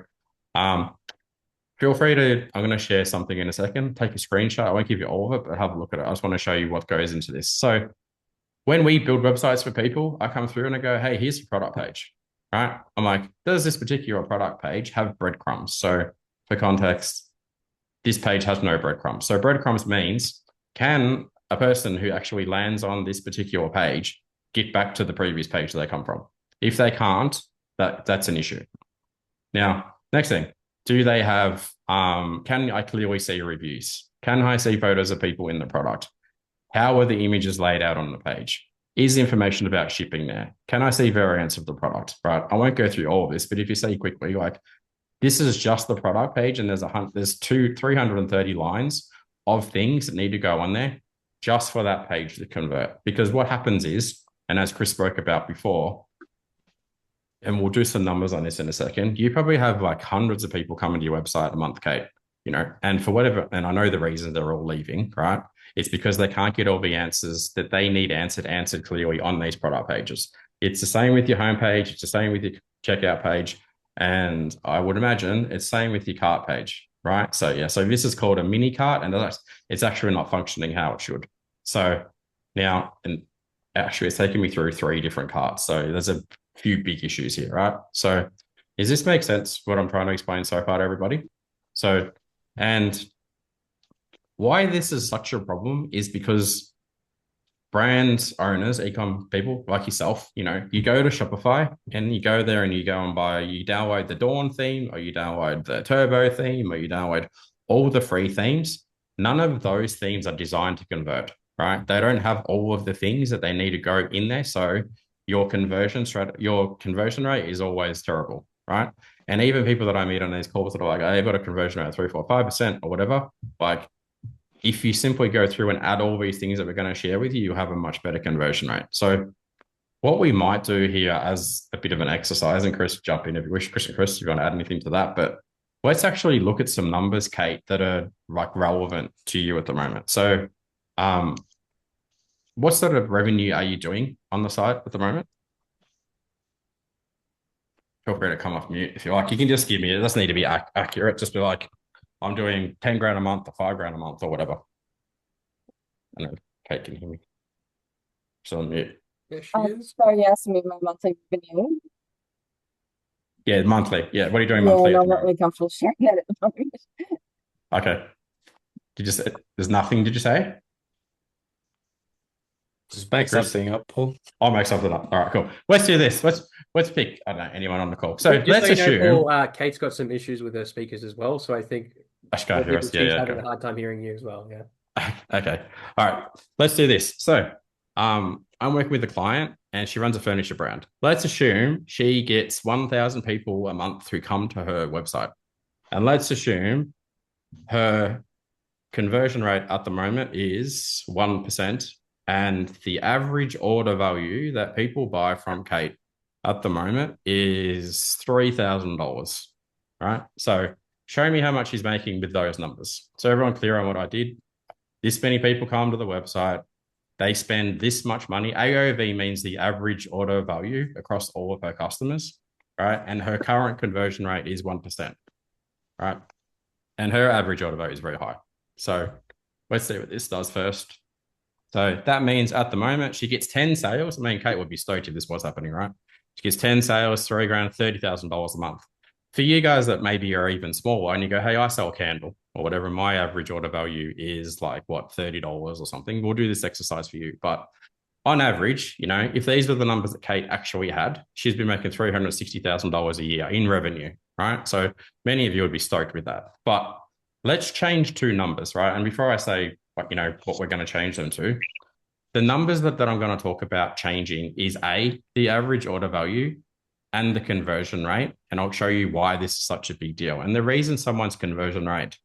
feel free to, I'm going to share something in a second, take a screenshot. I won't give you all of it, but have a look at it. I just want to show you what goes into this. So when we build websites for people, I come through and I go, hey, here's the product page, right? I'm like, does this particular product page have breadcrumbs? So for context, this page has no breadcrumbs. So breadcrumbs means, can a person who actually lands on this particular page get back to the previous page that they come from? If they can't, that's an issue. Now, next thing, do they have, can I clearly see reviews? Can I see photos of people in the product? How are the images laid out on the page? Is information about shipping there? Can I see variants of the product, right? I won't go through all of this, but if you see quickly, like, this is just the product page, and there's 330 lines of things that need to go on there just for that page to convert. Because what happens is, and as Chris spoke about before, and we'll do some numbers on this in a second, you probably have like hundreds of people coming to your website a month, Kate, and for whatever, and I know the reason they're all leaving, right? It's because they can't get all the answers that they need answered clearly on these product pages. It's the same with your homepage. It's the same with your checkout page. And I would imagine it's same with your cart page, right? So yeah, so this is called a mini cart, and it's actually not functioning how it should. So now, and actually it's taking me through 3 different carts. So there's a few big issues here, right? So does this make sense, what I'm trying to explain so far to everybody? So, and why this is such a problem is because brand owners, e-com people like yourself, you go to Shopify and you go there and you go and you download the Dawn theme, or you download the Turbo theme, or you download all the free themes. None of those themes are designed to convert, right? They don't have all of the things that they need to go in there. So your conversion rate is always terrible, right? And even people that I meet on these calls that are like, I've got a conversion rate of 3, 4, 5% or whatever, like, if you simply go through and add all these things that we're going to share with you, you'll have a much better conversion rate. So what we might do here as a bit of an exercise, and Chris, jump in if you wish, Chris, if you want to add anything to that, but let's actually look at some numbers, Kate, that are like relevant to you at the moment. So what sort of revenue are you doing on the site at the moment? Feel free to come off mute if you like. You can just give me, it doesn't need to be accurate. Just be like, I'm doing 10 grand a month or 5 grand a month or whatever. I know Kate can hear me. She's on mute. Yeah, she is. So you asked me my monthly revenue. Yeah, monthly. Yeah, what are you doing monthly? I'm not really comfortable sharing that at the moment. Okay. There's nothing, did you say? Just make something up, Paul. I'll make something up. All right, cool. Let's do this. Let's pick, I don't know, anyone on the call. So Just let's so you know, assume. Paul, Kate's got some issues with her speakers as well. So I think I should go hear us. she's having a hard time hearing you as well. Yeah. Okay. All right. Let's do this. So I'm working with a client and she runs a furniture brand. Let's assume she gets 1,000 people a month who come to her website. And let's assume her conversion rate at the moment is 1%. And the average order value that people buy from Kate at the moment is $3,000, right? So show me how much she's making with those numbers. So everyone clear on what I did? This many people come to the website. They spend this much money. AOV means the average order value across all of her customers, right? And her current conversion rate is 1%, right? And her average order value is very high. So let's see what this does first. So that means at the moment she gets 10 sales. I mean, Kate would be stoked if this was happening, right? She gets 10 sales, $3 grand, $30,000 a month. For you guys that maybe are even smaller and you go, hey, I sell a candle or whatever, my average order value is like, what, $30 or something. We'll do this exercise for you. But on average, if these were the numbers that Kate actually had, she's been making $360,000 a year in revenue, right? So many of you would be stoked with that. But let's change 2 numbers, right? And before I say, what we're going to change them to, the numbers that I'm going to talk about changing is the average order value and the conversion rate. And I'll show you why this is such a big deal. And the reason someone's conversion rate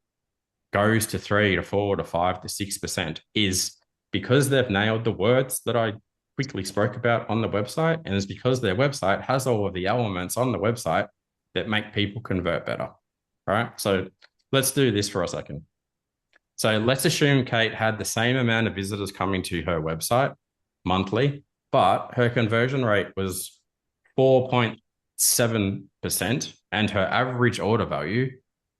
goes to 3 to 4 to 5 to 6% is because they've nailed the words that I quickly spoke about on the website, and it's because their website has all of the elements on the website that make people convert better, right? So let's do this for a second. So let's assume Kate had the same amount of visitors coming to her website monthly, but her conversion rate was 4.7%, and her average order value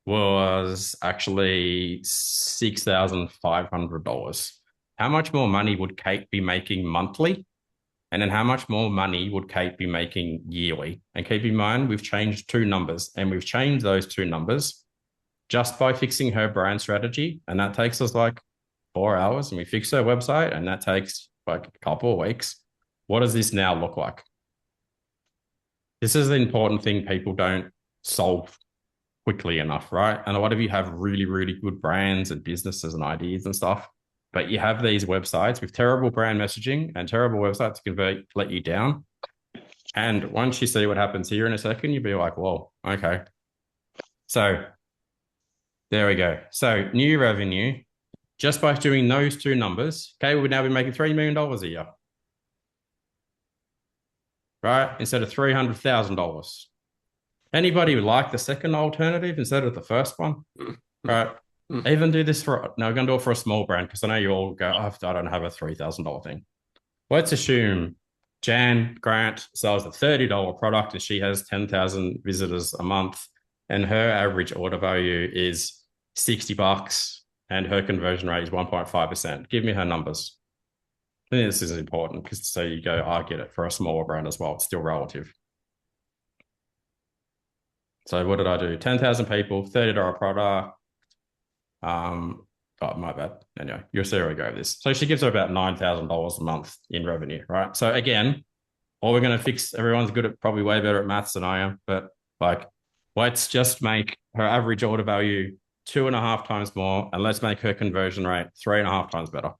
was actually $6,500. How much more money would Kate be making monthly? And then how much more money would Kate be making yearly? And keep in mind, we've changed two numbers, and we've changed those two numbers just by fixing her brand strategy. And that takes us like 4 hours, and we fix her website, and that takes like a couple of weeks. What does this now look like? This is the important thing people don't solve quickly enough, right? And a lot of you have really, really good brands and businesses and ideas and stuff, but you have these websites with terrible brand messaging and terrible websites convert, let you down. And once you see what happens here in a second, you'll be like, whoa, okay. So there we go. So new revenue, just by doing those two numbers, okay, we would now be making $3 million a year, right? Instead of $300,000. Anybody would like the second alternative instead of the first one, right? Even do this for, no, we're going to do it for a small brand because I know you all go, oh, I don't have a $3,000 thing. Let's assume Jan Grant sells a $30 product and she has 10,000 visitors a month, and her average order value is $60 and her conversion rate is 1.5%. Give me her numbers. I think this is important because so you go, I get it for a smaller brand as well. It's still relative. So what did I do? 10,000 people, $30 product. Oh, my bad. Anyway, you'll see where we go with this. So she gives her about $9,000 a month in revenue, right? So again, all we're going to fix, everyone's good at, probably way better at maths than I am, but like, let's just make her average order value 2.5 times more, and let's make her conversion rate 3.5 times better.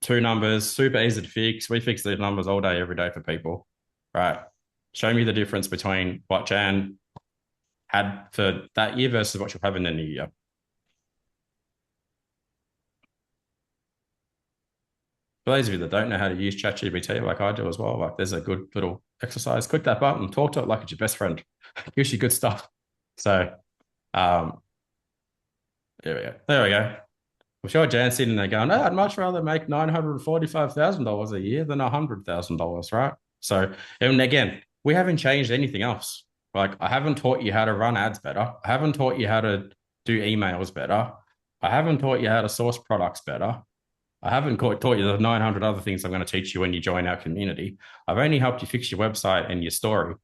Two numbers, super easy to fix. We fix these numbers all day, every day for people, right? Show me the difference between what Jan had for that year versus what she'll have in the new year. For those of you that don't know how to use ChatGPT like I do as well, like there's a good little exercise. Click that button, talk to it like it's your best friend. Gives you good stuff. So there we go. There we go. I'm sure Jan's sitting there going, oh, I'd much rather make $945,000 a year than $100,000, right? So, and again, we haven't changed anything else. Like I haven't taught you how to run ads better. I haven't taught you how to do emails better. I haven't taught you how to source products better. I haven't taught you the 900 other things I'm going to teach you when you join our community. I've only helped you fix your website and your story,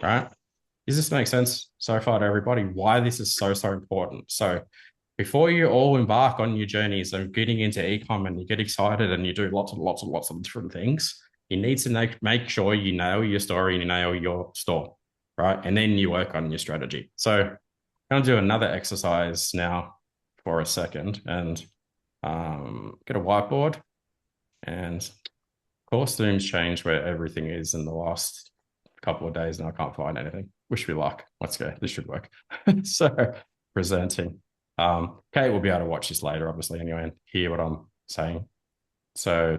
right? Does this make sense so far to everybody? Why this is so important? So before you all embark on your journeys of getting into e-com and you get excited and you do lots of different things, you need to make sure you nail your story and you nail your store, right? And then you work on your strategy. So I'm going to do another exercise now for a second and get a whiteboard. And of course, Zoom's changed where everything is in the last couple of days and I can't find anything. Wish me luck. Let's go. This should work. So presenting. Kate will be able to watch this later, obviously, anyway, and hear what I'm saying. So,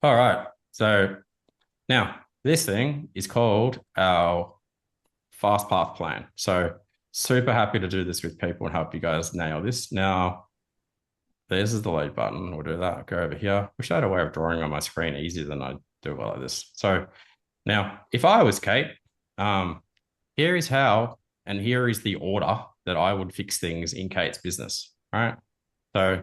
all right. So now this thing is called our fast path plan. So super happy to do this with people and help you guys nail this. Now, this is the lead button. We'll do that. Go over here. Wish I had a way of drawing on my screen easier than I do it like this. So now, if I was Kate, here is how, and here is the order that I would fix things in Kate's business, right? So,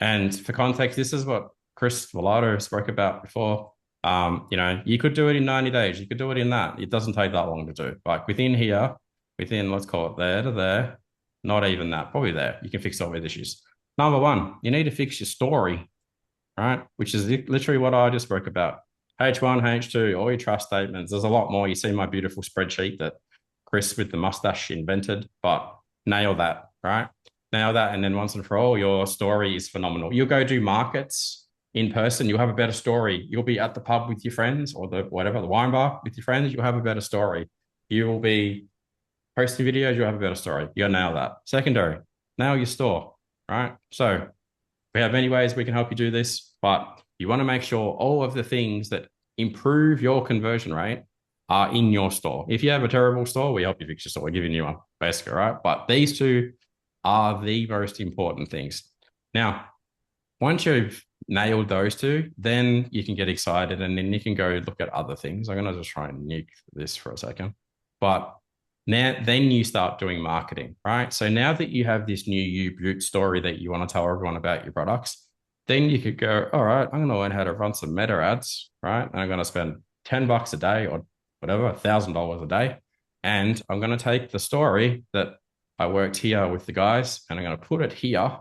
and for context, this is what Chris Villado spoke about before. You could do it in 90 days. You could do it in that. It doesn't take that long to do. Like within here, let's call it there to there, not even that, probably there. You can fix all these issues. Number one, you need to fix your story, right? Which is literally what I just spoke about. H1, H2, all your trust statements. There's a lot more. You see my beautiful spreadsheet that Chris with the mustache invented, but nail that, right? Nail that. And then once and for all, your story is phenomenal. You'll go do markets in person. You'll have a better story. You'll be at the pub with your friends or the wine bar with your friends. You'll have a better story. You will be posting videos. You'll have a better story. You'll nail that. Secondary, nail your store, right? So we have many ways we can help you do this, but You want to make sure all of the things that improve your conversion rate are in your store. If you have a terrible store, we help you fix your store. We'll give you a new one, basically, right? But these two are the most important things. Now, once you've nailed those two, then you can get excited and then you can go look at other things. I'm going to just try and nuke this for a second. But now, then you start doing marketing, right? So now that you have this new Butte story that you want to tell everyone about your products, then you could go, all right, I'm going to learn how to run some meta ads, right? And I'm going to spend $10 a day or whatever, $1,000 a day. And I'm going to take the story that I worked here with the guys and I'm going to put it here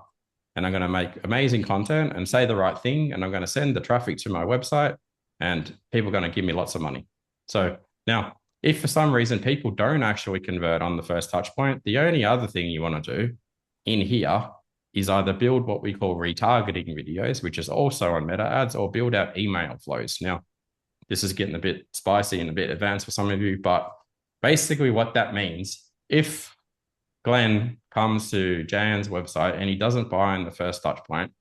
and I'm going to make amazing content and say the right thing. And I'm going to send the traffic to my website and people are going to give me lots of money. So now, if for some reason people don't actually convert on the first touch point, the only other thing you want to do in here is either build what we call retargeting videos, which is also on meta ads, or build out email flows. Now, this is getting a bit spicy and a bit advanced for some of you, but basically what that means, if Glenn comes to Jan's website and he doesn't buy on the first touch point,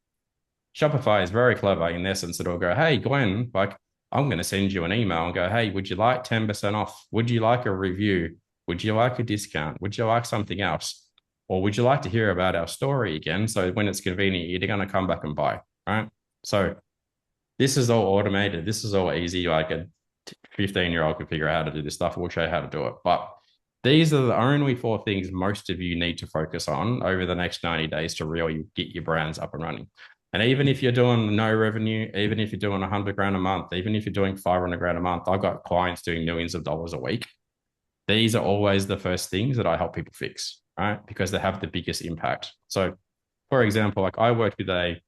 Shopify is very clever in essence. It'll go, hey, Glenn, like, I'm going to send you an email and go, hey, would you like 10% off? Would you like a review? Would you like a discount? Would you like something else? Or would you like to hear about our story again? So when it's convenient, you're going to come back and buy, right? So this is all automated. This is all easy. Like a 15-year-old can figure out how to do this stuff. We'll show you how to do it. But these are the only 4 things most of you need to focus on over the next 90 days to really get your brands up and running. And even if you're doing no revenue, even if you're doing 100 grand a month, even if you're doing 500 grand a month, I've got clients doing millions of dollars a week. These are always the first things that I help people fix, right? Because they have the biggest impact. So for example, like I worked with a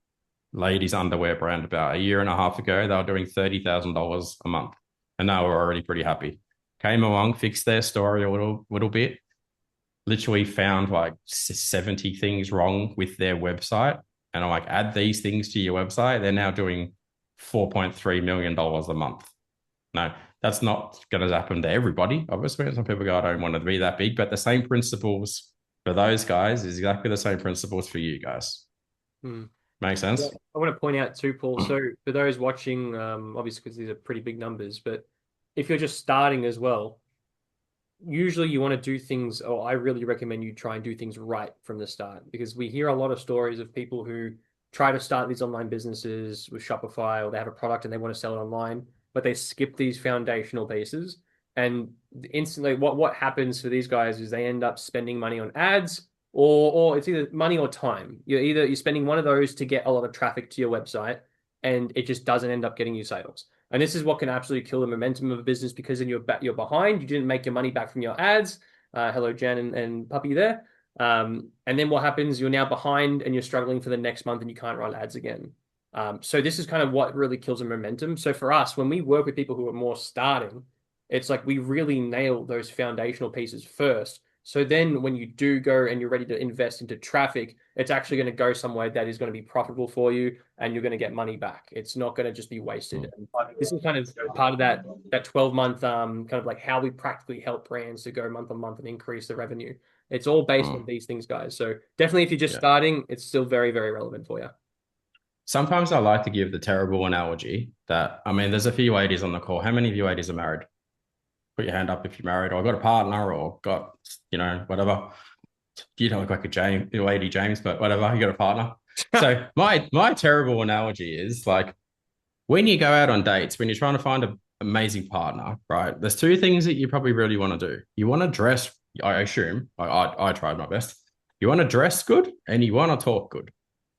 ladies underwear brand about a year and a half ago. They were doing $30,000 a month and they were already pretty happy. Came along, fixed their story a little bit, literally found like 70 things wrong with their website. And I'm like, add these things to your website. They're now doing $4.3 million a month. No, that's not going to happen to everybody. Obviously, some people go, I don't want to be that big, but the same principles for those guys is exactly the same principles for you guys. Makes sense? Yeah, I want to point out too, Paul. So for those watching, obviously because these are pretty big numbers, but if you're just starting as well, usually you want to do things, or I really recommend you try and do things right from the start, because we hear a lot of stories of people who try to start these online businesses with Shopify, or they have a product and they want to sell it online, but they skip these foundational pieces. And instantly what happens for these guys is they end up spending money on ads, or it's either money or time. You're spending one of those to get a lot of traffic to your website, and it just doesn't end up getting you sales. And this is what can absolutely kill the momentum of a business, because then you're behind. You didn't make your money back from your ads. Hello, Jan and Puppy there. And then what happens? You're now behind and you're struggling for the next month and you can't run ads again. So this is kind of what really kills the momentum. So for us, when we work with people who are more starting, it's like we really nail those foundational pieces first. So then when you do go and you're ready to invest into traffic, it's actually going to go somewhere that is going to be profitable for you and you're going to get money back. It's not going to just be wasted. And this is kind of part of that 12-month kind of like how we practically help brands to go month on month and increase the revenue. It's all based on these things, guys. So definitely if you're just starting, it's still very, very relevant for you. Sometimes I like to give the terrible analogy that, I mean, there's a few ladies on the call. How many of you ladies are married? Put your hand up if you're married, or got a partner, or got, whatever. You don't look like a lady James, but whatever, you got a partner. So my terrible analogy is like, when you go out on dates, when you're trying to find an amazing partner, right? There's 2 things that you probably really want to do. You want to dress, I assume, I tried my best. You want to dress good and you want to talk good,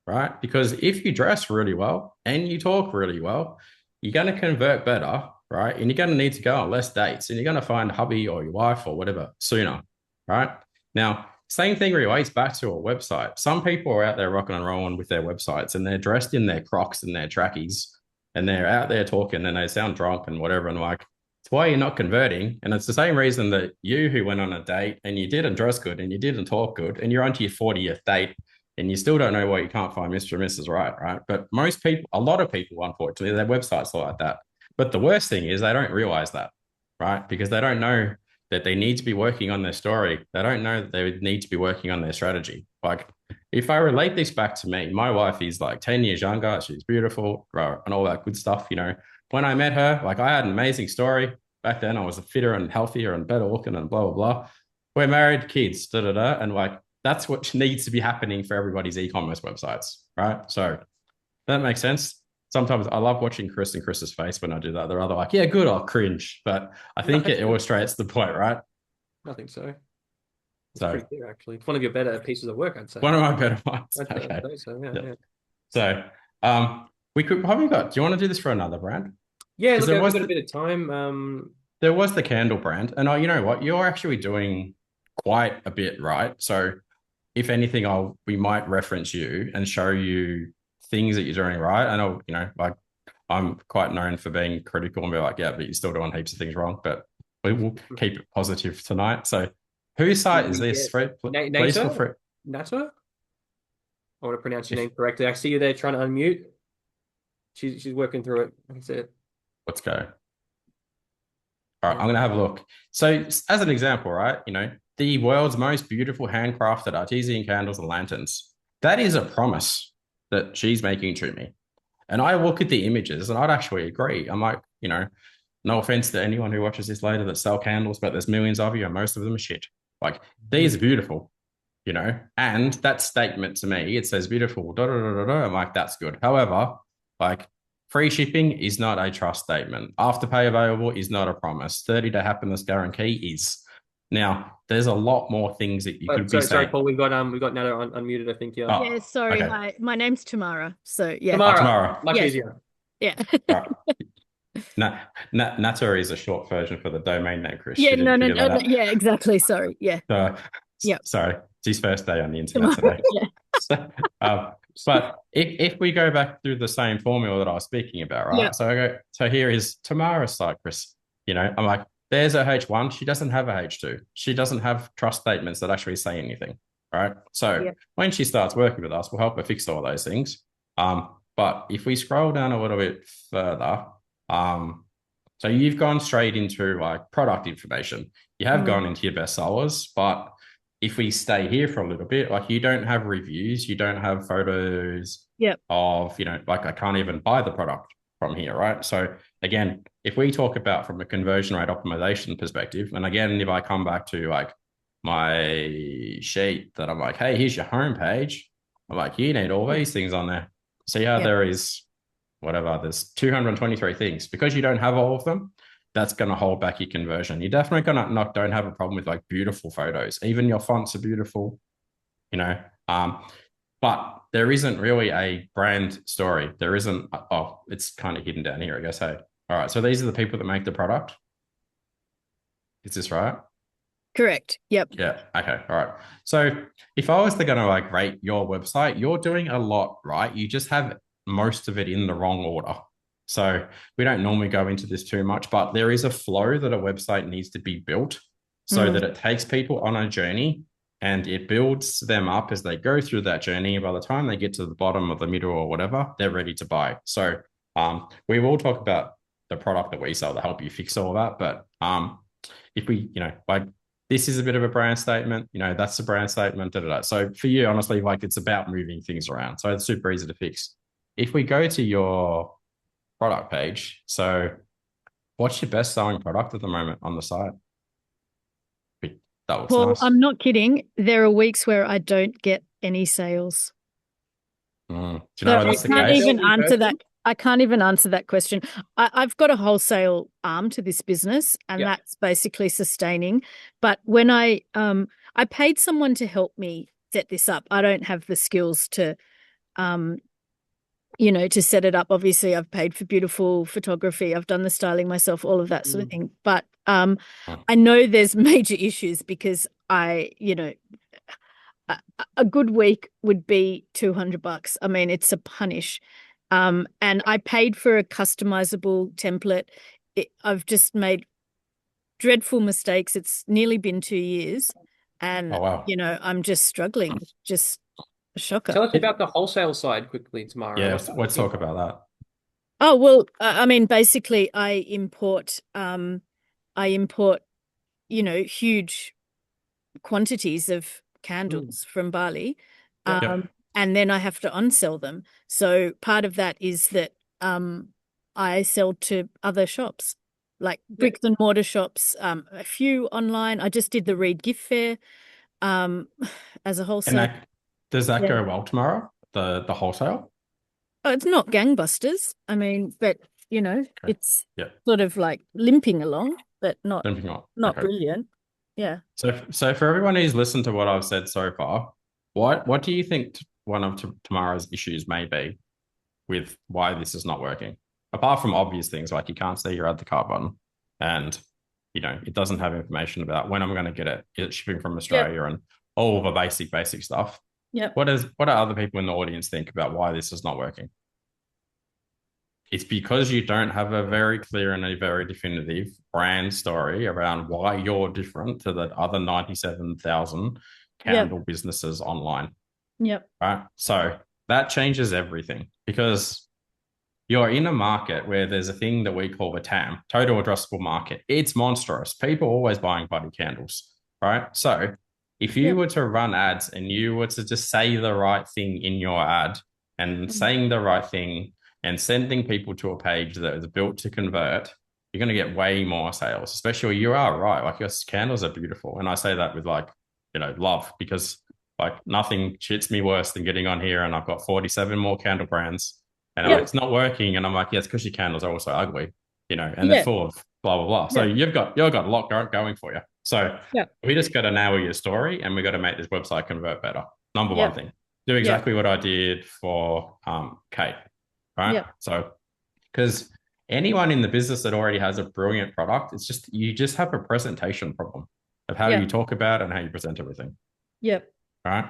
right? Because if you dress really well and you talk really well, you're going to convert better, right? And you're going to need to go on less dates and you're going to find hubby or your wife or whatever sooner, right? Now, same thing relates back to a website. Some people are out there rocking and rolling with their websites and they're dressed in their Crocs and their trackies and they're out there talking and they sound drunk and whatever. And like, it's why you're not converting. And it's the same reason that you who went on a date and you didn't dress good and you didn't talk good and you're onto your 40th date and you still don't know why you can't find Mr. and Mrs. Right, right? But most people, a lot of people, unfortunately, their websites are like that. But the worst thing is they don't realize that, right? Because they don't know that they need to be working on their story. They don't know that they need to be working on their strategy. Like if I relate this back to me, my wife is like 10 years younger. She's beautiful, right, and all that good stuff. When I met her, like I had an amazing story. Back then, I was fitter and healthier and better looking and blah, blah, blah. We're married, kids, da, da, da. And like, that's what needs to be happening for everybody's e-commerce websites, right? So that makes sense. Sometimes I love watching Chris and Chris's face when I do that. They're either like, yeah, good, I'll cringe. But I think it illustrates the point, right? I think so. It's So pretty clear, actually. It's one of your better pieces of work, I'd say. one of my better ones. I'd Okay. say so, yeah, Yeah. yeah. So we could probably do you want to do this for another brand? Yeah, 'Cause look, I've got a bit of time. There was the candle brand, and you know what? You're actually doing quite a bit, right? So if anything, we might reference you and show you things that you're doing right. I know, like I'm quite known for being critical and be like, yeah, but you're still doing heaps of things wrong. But we will keep it positive tonight. So whose site is this? Fred, please feel free. Nata? I want to pronounce your name correctly. I see you there trying to unmute. She's working through it. That's it. Let's go. All right, I'm going to have a look. So as an example, right, the world's most beautiful handcrafted artesian candles and lanterns. That is a promise that she's making to me. And I look at the images and I'd actually agree. I'm like, no offense to anyone who watches this later that sell candles, but there's millions of you and most of them are shit. Like, these are beautiful, and that statement to me, it says beautiful, da, da, da, da, da. I'm like, that's good. However, like, free shipping is not a trust statement. Afterpay available is not a promise. 30-day happiness guarantee is. Now, there's a lot more things that you could be saying. Sorry, Paul. We've got Nata unmuted, I think. Yeah. Oh, yeah. Sorry. Okay. Hi. My name's Tamara. So yeah. Tamara. Much Yes. easier. Yeah. Nata is a short version for the domain name, Chris. Yeah. No. Yeah. Exactly. Sorry. Yeah. Yeah. Sorry. It's his first day on the internet today. Yeah. But if we go back through the same formula that I was speaking about, right? Yeah. So here is Tamara's site, Chris. I'm like, there's her H1. She doesn't have a H2. She doesn't have trust statements that actually say anything, right? So when she starts working with us, we'll help her fix all those things. But if we scroll down a little bit further, so you've gone straight into like product information. You have gone into your best sellers, but if we stay here for a little bit, like you don't have reviews, you don't have photos of, like I can't even buy the product from here, right? So again, if we talk about from a conversion rate optimization perspective, and again, if I come back to like my sheet that I'm like, hey, here's your homepage. I'm like, you need all these things on there. See how there is there's 223 things. Because you don't have all of them, that's going to hold back your conversion. You're definitely going to don't have a problem with like beautiful photos. Even your fonts are beautiful, but there isn't really a brand story. There isn't. Oh, it's kind of hidden down here, I guess. Hey, all right. So these are the people that make the product. Is this right? Correct. Yep. Yeah. Okay. All right. So if I was to going to like rate your website, you're doing a lot, right? You just have most of it in the wrong order. So we don't normally go into this too much, but there is a flow that a website needs to be built so that it takes people on a journey and it builds them up as they go through that journey. By the time they get to the bottom of the middle or whatever, they're ready to buy. So we will talk about the product that we sell to help you fix all that. But if we, like this is a bit of a brand statement, that's a brand statement. Da, da, da. So for you, honestly, like it's about moving things around. So it's super easy to fix. If we go to your product page, so what's your best selling product at the moment on the site? That looks Paul, nice. I'm not kidding. There are weeks where I don't get any sales. Do you know why that's the case? I can't even answer that question. I've got a wholesale arm to this business, and that's basically sustaining. But when I paid someone to help me set this up, I don't have the skills to to set it up. Obviously, I've paid for beautiful photography. I've done the styling myself, all of that sort of thing. But I know there's major issues because a good week would be $200. I mean, it's a punish. And I paid for a customizable template. I've just made dreadful mistakes. It's nearly been 2 years. And, I'm just struggling. Just a shocker. Tell us about the wholesale side quickly, Tamara. Yeah, let's talk about that. Oh, well, I mean, basically I import, huge quantities of candles from Bali. Yep. And then I have to unsell them. So part of that is that I sell to other shops, like bricks and mortar shops, a few online. I just did the Reed gift fair as a And wholesale. does that Yeah. go well tomorrow? The wholesale? Oh, it's not gangbusters. I mean, but Okay. it's Yeah. sort of like limping along, but not Limping on. not Okay. brilliant. Yeah. So for everyone who's listened to what I've said so far, what do you think one of tomorrow's issues may be with why this is not working? Apart from obvious things like you can't see your add to cart button, and it doesn't have information about when I'm going to get it. It's shipping from Australia and all the basic stuff. Yep. What do other people in the audience think about why this is not working? It's because you don't have a very clear and a very definitive brand story around why you're different to the other 97,000 candle businesses online. Yep. Right. So that changes everything because you're in a market where there's a thing that we call the TAM, total addressable market. It's monstrous. People are always buying buddy candles. Right. So if you were to run ads and you were to just say the right thing in your ad and saying the right thing and sending people to a page that is built to convert, you're going to get way more sales, especially you are right. Like your candles are beautiful. And I say that with love, because like nothing shits me worse than getting on here and I've got 47 more candle brands and it's not working. And I'm like, yes, because your candles are also ugly, and they're full of blah, blah, blah. So you've got a lot going for you. So we just got to nail your story and we got to make this website convert better. Number one thing, do exactly what I did for Kate. Right. Yep. So, because anyone in the business that already has a brilliant product, you just have a presentation problem of how you talk about it and how you present everything. Yep. Right.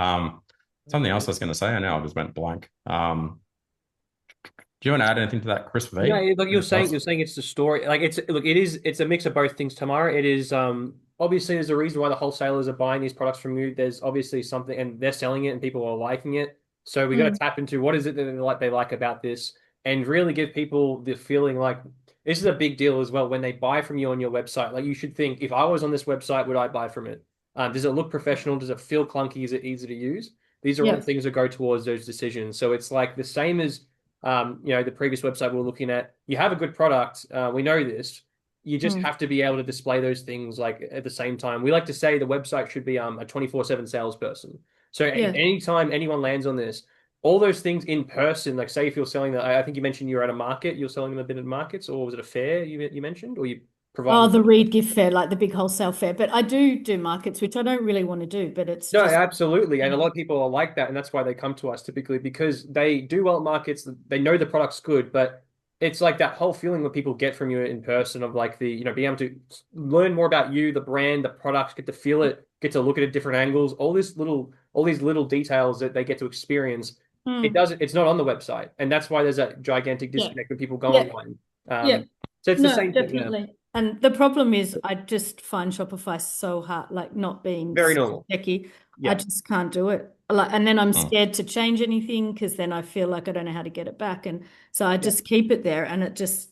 Something else I was going to say, I know I just went blank. Do you want to add anything to that, Chris V? Yeah, like you're saying it's the story. Like it's a mix of both things, Tamara. It is obviously there's a reason why the wholesalers are buying these products from you. There's obviously something and they're selling it and people are liking it. So we got to tap into what is it that they like about this and really give people the feeling like this is a big deal as well when they buy from you on your website. Like you should think, if I was on this website, would I buy from it? Does it look professional? Does it feel clunky? Is it easy to use? These are all things that go towards those decisions. So it's like the same as the previous website we were looking at. You have a good product. We know this. You just have to be able to display those things like at the same time. We like to say the website should be a 24/7 salesperson. So anytime anyone lands on this, all those things in person, like say if you're selling that, I think you mentioned you're at a market, you're selling them a bit at markets, or was it a fair you mentioned, or you provide? Oh, the Reed gift fair, like the big wholesale fair. But I do markets, which I don't really want to do, but it's No, absolutely. And a lot of people are like that. And that's why they come to us typically because they do well at markets. They know the product's good, but it's like that whole feeling that people get from you in person of like being able to learn more about you, the brand, the product, get to feel it, get to look at it at different angles, all these little details that they get to experience. It's not on the website. And that's why there's that gigantic disconnect when people go online. So it's the same definitely. thing. And the problem is I just find Shopify so hard, like not being Very normal. techy. I just can't do it. And then I'm scared to change anything because then I feel like I don't know how to get it back. And so I just keep it there and it just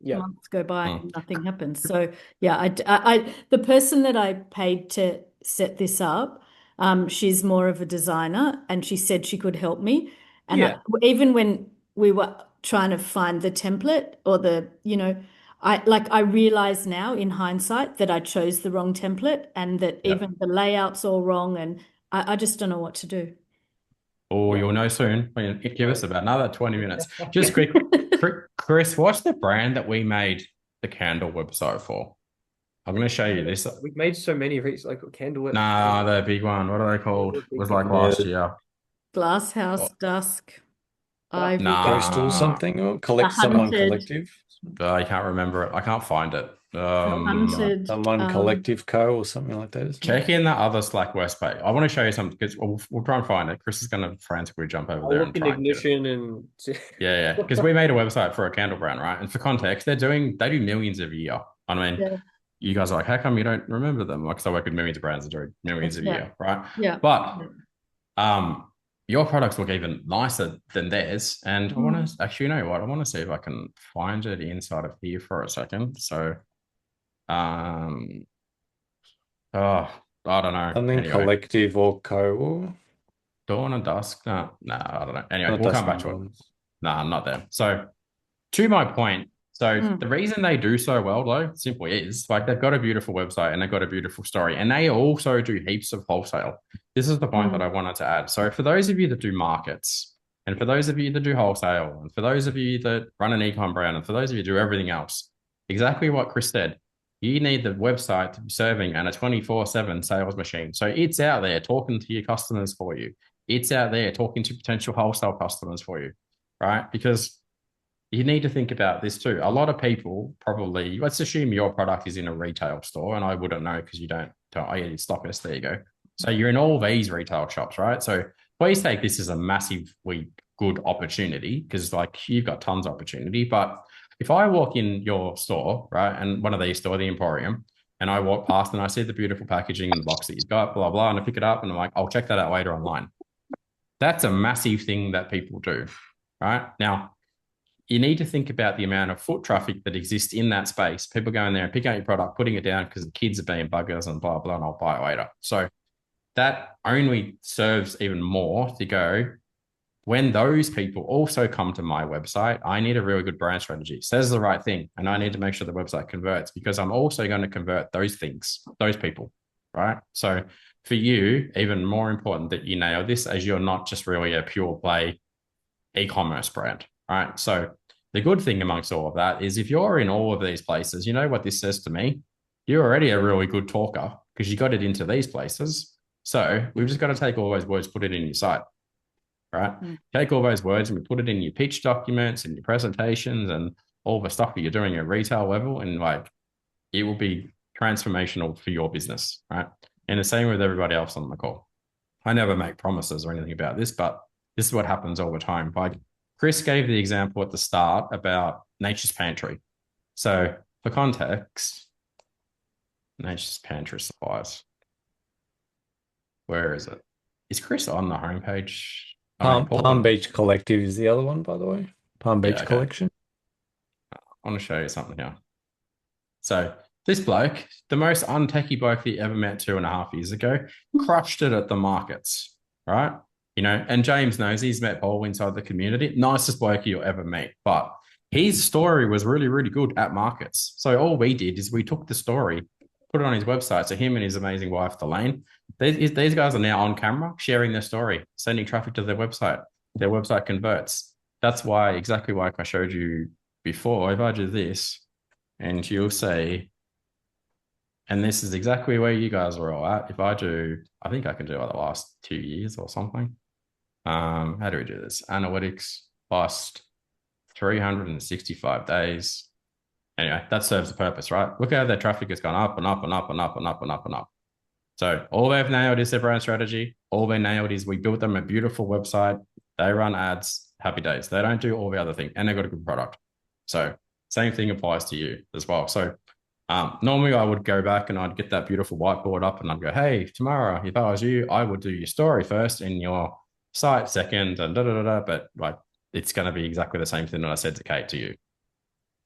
months go by and nothing happens. So the person that I paid to set this up, she's more of a designer and she said she could help me. And even when we were trying to find the template or I realize now in hindsight that I chose the wrong template and that even the layout's all wrong and I just don't know what to do. Oh, you'll know soon. Give us about another 20 minutes. Just quick, Chris, what's the brand that we made the candle website for? I'm going to show you this. We've made so many of these, like candle. Nah, the big one. What are they called? It was like last year. Glasshouse Dusk. Coastal something or someone collective. I can't remember it. I can't find it. Someone collective co or something like that. Check in the other Slack West page. I want to show you something because we'll try and find it. Chris is going to frantically jump over there and try Ignition and because we made a website for a candle brand, right? And for context, they do millions a year. I mean, you guys are like, how come you don't remember them? Like, because I work with millions of brands that do millions a year, right? Yeah. But your products look even nicer than theirs. And I want to actually, you know what? I want to see if I can find it inside of here for a second. So, I don't know. Something collective or co. Dawn and dusk? No, I don't know. Anyway, Not we'll come Dusk back and to it. Dawn. No, I'm not there. So to my point, so the reason they do so well, though, simply is like they've got a beautiful website and they've got a beautiful story, and they also do heaps of wholesale. This is the point that I wanted to add. So for those of you that do markets, and for those of you that do wholesale, and for those of you that run an ecom brand, and for those of you who do everything else, exactly what Chris said. You need the website to be serving and a 24/7 sales machine. So it's out there talking to your customers for you. It's out there talking to potential wholesale customers for you, right? Because you need to think about this too. A lot of people probably, let's assume your product is in a retail store, and I wouldn't know because you don't, oh, yeah, stockist, there you go. So you're in all these retail shops, right? So please take this as a massively good opportunity because like you've got tons of opportunity. But if I walk in your store, right, and one of these store, the Emporium, and I walk past and I see the beautiful packaging in the box that you've got, blah, blah, and I pick it up and I'm like, I'll check that out later online. That's a massive thing that people do, right? Now, you need to think about the amount of foot traffic that exists in that space. People going there and picking up your product, putting it down because the kids are being buggers and blah, blah, and I'll buy it later. So that only serves even more to go, when those people also come to my website, I need a really good brand strategy. Says the right thing. And I need to make sure the website converts because I'm also going to convert those things, those people, right? So for you, even more important that you nail this as you're not just really a pure play e-commerce brand, right? So the good thing amongst all of that is if you're in all of these places, you know what this says to me? You're already a really good talker because you got it into these places. So we've just got to take all those words, put it in your site, right? Take all those words and we put it in your pitch documents and your presentations and all the stuff that you're doing at retail level, and like it will be transformational for your business, right? And the same with everybody else on the call. I never make promises or anything about this, but this is what happens all the time. Like Chris gave the example at the start about Nature's Pantry. So for context, Nature's Pantry supplies. Where is it? Is Chris on the homepage? Palm Beach Collective is the other one, by the way. Palm Beach Collection. I want to show you something here. So this bloke, the most untechy bloke that you ever met 2.5 years ago, crushed it at the markets, right? You know, and James knows he's met Paul inside the community. Nicest bloke you'll ever meet. But his story was really, really good at markets. So all we did is we took the story, put it on his website. So him and his amazing wife, Delane, these guys are now on camera sharing their story, sending traffic to their website. Their website converts. That's why, exactly like I showed you before, if I do this, and you'll say, and this is exactly where you guys are all at. If I do, I think I can do it the last 2 years or something. How do we do this? Analytics, last 365 days. Anyway, that serves the purpose, right? Look how their traffic has gone up and up and up and up and up and up and up. So all they've nailed is their brand strategy. All they nailed is we built them a beautiful website. They run ads, happy days. They don't do all the other thing, and they've got a good product. So same thing applies to you as well. So normally I would go back and I'd get that beautiful whiteboard up and I'd go, hey, tomorrow, if I was you, I would do your story first and your site second and but like it's going to be exactly the same thing that I said to Kate to you.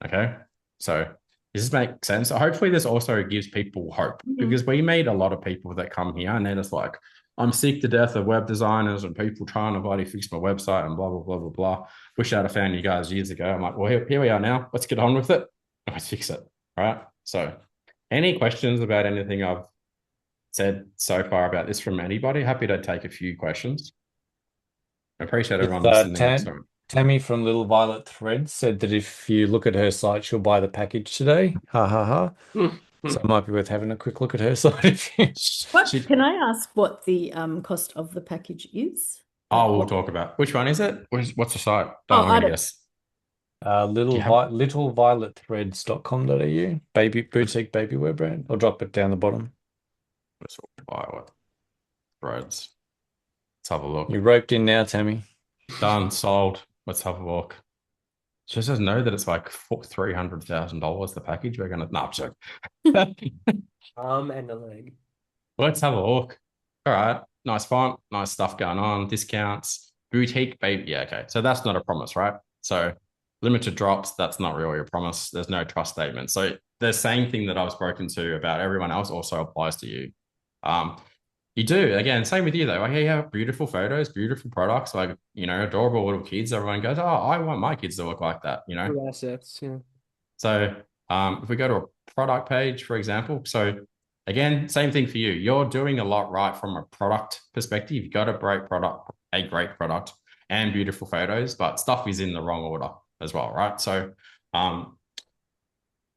Okay. So does this make sense? So hopefully this also gives people hope because we meet a lot of people that come here and they're just like, I'm sick to death of web designers and people trying to bloody fix my website and blah, blah, blah, blah, blah. Wish I'd have found you guys years ago. I'm like, well, here we are now. Let's get on with it. Let's fix it. All right. So any questions about anything I've said so far about this from anybody? Happy to take a few questions. I appreciate everyone listening. Tammy from Little Violet Threads said that if you look at her site, she'll buy the package today. Ha ha ha. So it might be worth having a quick look at her site. Can I ask what the cost of the package is? Oh, we'll talk about which one is it? What's the site? Don't guess. Littlevioletthreads.com.au, boutique babywear brand. I'll drop it down the bottom. Violet Threads. Let's have a look. You're roped in now, Tammy. Done, sold. Let's have a look. She says no that it's like $300,000 the package. We're gonna joke. Arm and a leg. Let's have a look. All right, nice font, nice stuff going on. Discounts, boutique baby. Yeah, okay. So that's not a promise, right? So limited drops. That's not really a promise. There's no trust statement. So the same thing that I've spoken to about everyone else also applies to you. You do. Again, same with you though. Like, you have beautiful photos, beautiful products, like, adorable little kids. Everyone goes, oh, I want my kids to look like that. True assets, yeah. So if we go to a product page, for example, so again, same thing for you. You're doing a lot right from a product perspective. You've got a great product and beautiful photos, but stuff is in the wrong order as well, right? So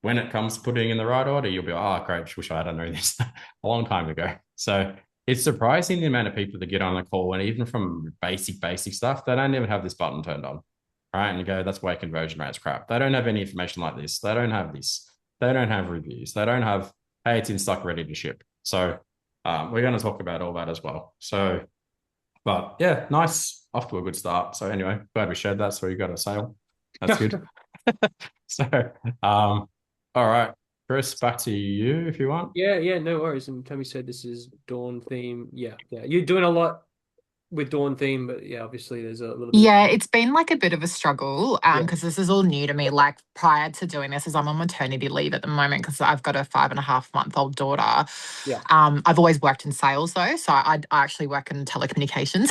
when it comes to putting in the right order, you'll be like, oh, great, wish I had known this a long time ago. So it's surprising the amount of people that get on the call, and even from basic stuff, they don't even have this button turned on, right? And you go, that's why conversion rate's crap. They don't have any information like this. They don't have this. They don't have reviews. They don't have, hey, it's in stock, ready to ship. So we're going to talk about all that as well. So, but yeah, nice, off to a good start. So anyway, glad we shared that. So you got a sale. That's good. So, all right, Chris, back to you if you want. Yeah, no worries. And Tommy said this is Dawn theme. Yeah. You're doing a lot with Dawn theme, but yeah, obviously there's a little bit. Yeah, it's been like a bit of a struggle Yeah. because this is all new to me. Like prior to doing this, as I'm on maternity leave at the moment because I've got a 5.5-month-old daughter. Yeah. I've always worked in sales though, so I actually work in telecommunications.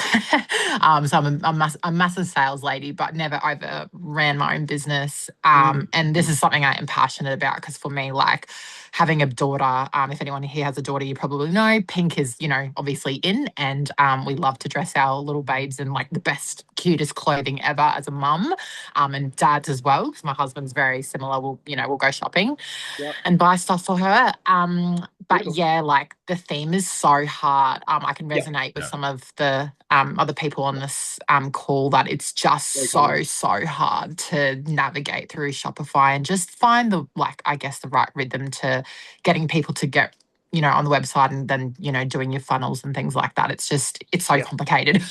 So I'm a massive sales lady, but never over ran my own business. And this is something I am passionate about because for me, like having a daughter, if anyone here has a daughter, you probably know pink is, obviously in, and we love to dress our little babes in like the best, cutest clothing ever as a mum, and dads as well, because my husband's very similar. We'll go shopping and buy stuff for her. But yeah, like the theme is so hard. I can resonate with some of the other people on this call that it's just so hard to navigate through Shopify and just find the right rhythm to getting people to get on the website and then doing your funnels and things like that. It's so complicated.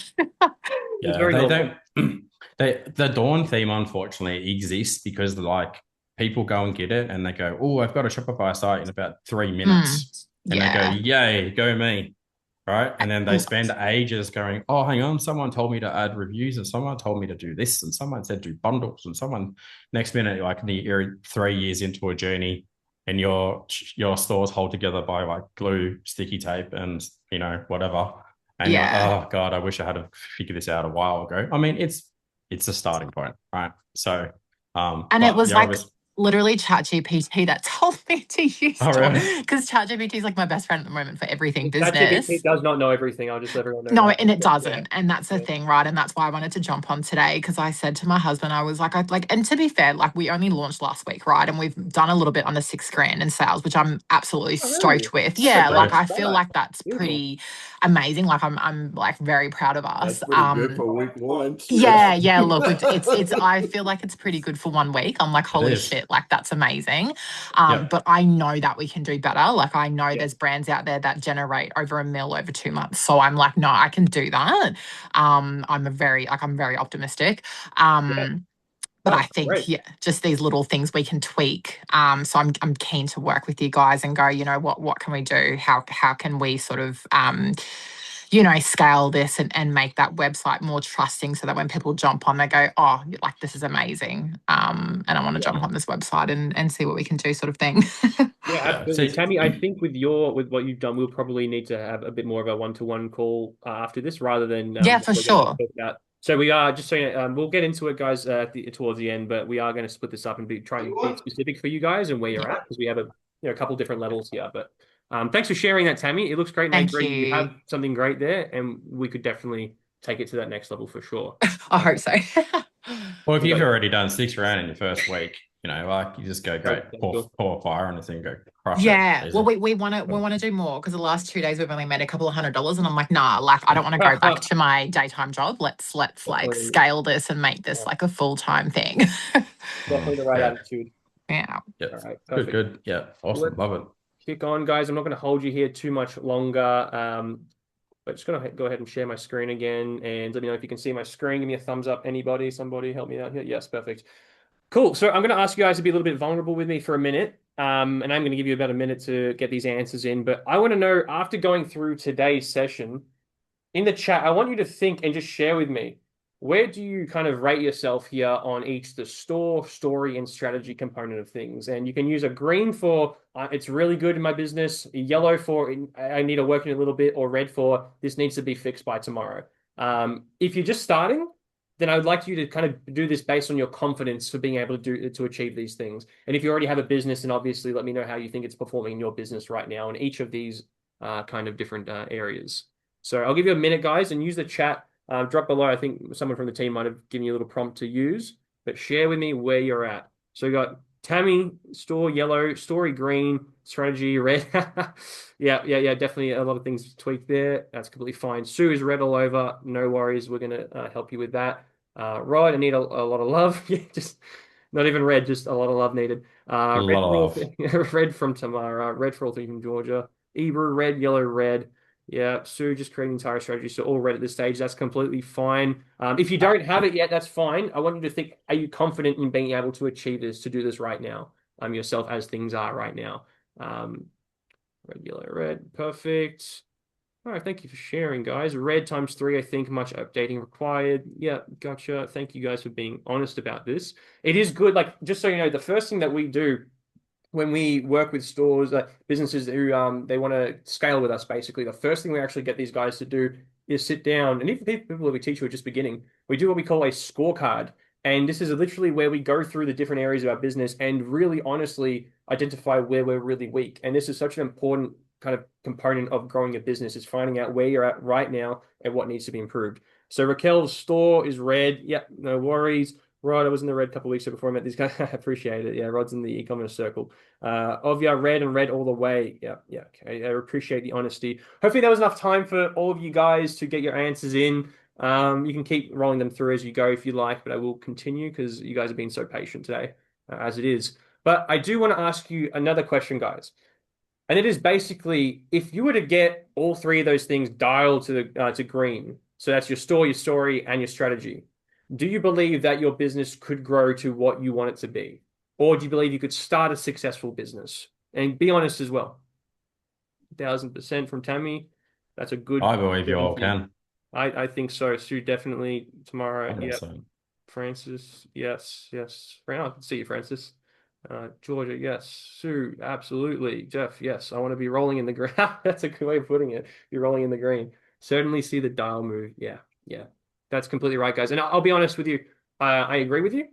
Yeah, they don't. The Dawn theme unfortunately exists because like people go and get it and they go, oh, I've got a Shopify site in about 3 minutes. And they go, yay, go me. Right. And then they spend ages going, oh, hang on, someone told me to add reviews and someone told me to do this and someone said do bundles and someone next minute, like you're 3 years into a journey and your stores hold together by like glue, sticky tape and, whatever. And you're like, oh God, I wish I had figured this out a while ago. I mean, it's a starting point, right? So, and it was like literally ChatGPT that told me to use it because ChatGPT is like my best friend at the moment for everything business. ChatGPT does not know everything. I'll just let everyone know. No, and it doesn't. And that's the thing, right? And that's why I wanted to jump on today because I said to my husband, I was like, and to be fair, like we only launched last week, right? And we've done a little bit under $6,000 in sales, which I'm absolutely stoked with. Yeah, like I feel like that's pretty amazing. Like I'm like very proud of us. That's pretty good for week one. Yeah. Look, it's I feel like it's pretty good for 1 week. I'm like, holy shit, like that's amazing. But I know that we can do better. Like I know there's brands out there that generate over $1 million over 2 months. So I'm like, no, I can do that. I'm very optimistic. But I think, just these little things we can tweak. So I'm keen to work with you guys and go, what can we do? How can we sort of, scale this and make that website more trusting so that when people jump on, they go, oh, like this is amazing. And I want to jump on this website and see what we can do sort of thing. Yeah, absolutely. So, Tammy, I think with what you've done, we'll probably need to have a bit more of a one-to-one call after this rather than for sure. So we are just saying we'll get into it, guys, towards the end, but we are going to split this up and try and be specific for you guys and where you're at because we have a couple different levels here. But thanks for sharing that, Tammy. It looks great. Thank you. You have something great there, and we could definitely take it to that next level for sure. I hope so. Well, if you've already done $6,000 in your first week, like you just go great, pour fire on the thing, go crush it. Well, we want to do more because the last 2 days we've only made a couple of $100, and I'm like, nah, like I don't want to go back to my daytime job. Let's like scale this and make this like a full-time thing. Definitely the right attitude. Yeah. All right. Good. Yeah. Awesome. Love it. Kick on, guys. I'm not going to hold you here too much longer. But just going to go ahead and share my screen again and let me know if you can see my screen. Give me a thumbs up. Somebody help me out here. Yes, perfect. Cool. So I'm going to ask you guys to be a little bit vulnerable with me for a minute. And I'm going to give you about a minute to get these answers in. But I want to know, after going through today's session, in the chat, I want you to think and just share with me where do you kind of rate yourself here on each the store, story, and strategy component of things? And you can use a green for it's really good in my business, a yellow for I need to work in a little bit, or red for this needs to be fixed by tomorrow. If you're just starting, then I would like you to kind of do this based on your confidence for being able to achieve these things. And if you already have a business, then obviously let me know how you think it's performing in your business right now in each of these kind of different areas. So I'll give you a minute, guys, and use the chat. Drop below. I think someone from the team might have given you a little prompt to use, but share with me where you're at. So you got Tammy, store yellow, story green, strategy red. Yeah, definitely a lot of things tweaked there. That's completely fine. Sue is red all over. No worries. We're going to help you with that. Rod, I need a lot of love. Yeah, just not even red, just a lot of love needed. A Red, lot of love. red from Tamara, red for all things from Georgia. Ebru, red, yellow, red. Yeah, Sue just creating entire strategy, so all red at this stage. That's completely fine. If you don't have it yet, that's fine. I want you to think: are you confident in being able to achieve this, to do this right now, yourself as things are right now? Red, yellow, red, perfect. All right, thank you for sharing, guys. Red times 3, I think, much updating required. Yeah, gotcha. Thank you guys for being honest about this. It is good. Like, just so you know, the first thing that we do when we work with stores, businesses who they want to scale with us, basically, the first thing we actually get these guys to do is sit down, and even people that we teach who are just beginning, we do what we call a scorecard. And this is literally where we go through the different areas of our business and really honestly identify where we're really weak. And this is such an important kind of component of growing a business, is finding out where you're at right now and what needs to be improved. So Raquel's store is red. Yep, no worries. Rod, I was in the red a couple of weeks ago before I met these guys. I appreciate it. Yeah, Rod's in the e-commerce circle. Ovia, red and red all the way. Yeah, okay. I appreciate the honesty. Hopefully there was enough time for all of you guys to get your answers in. You can keep rolling them through as you go if you like, but I will continue because you guys have been so patient today, as it is. But I do want to ask you another question, guys. And it is basically, if you were to get all 3 of those things dialed to green, so that's your store, your story, and your strategy, do you believe that your business could grow to what you want it to be? Or do you believe you could start a successful business? And be honest as well. 1,000% from Tammy. That's a good. I believe you all can. I think so. Sue, definitely tomorrow. Yeah. So. Francis, yes. Fran, I can see you, Francis. Georgia, yes. Sue, absolutely. Jeff, yes. I want to be rolling in the green. That's a good way of putting it. You're rolling in the green. Certainly see the dial move. Yeah. That's completely right, guys. And I'll be honest with you. I agree with you.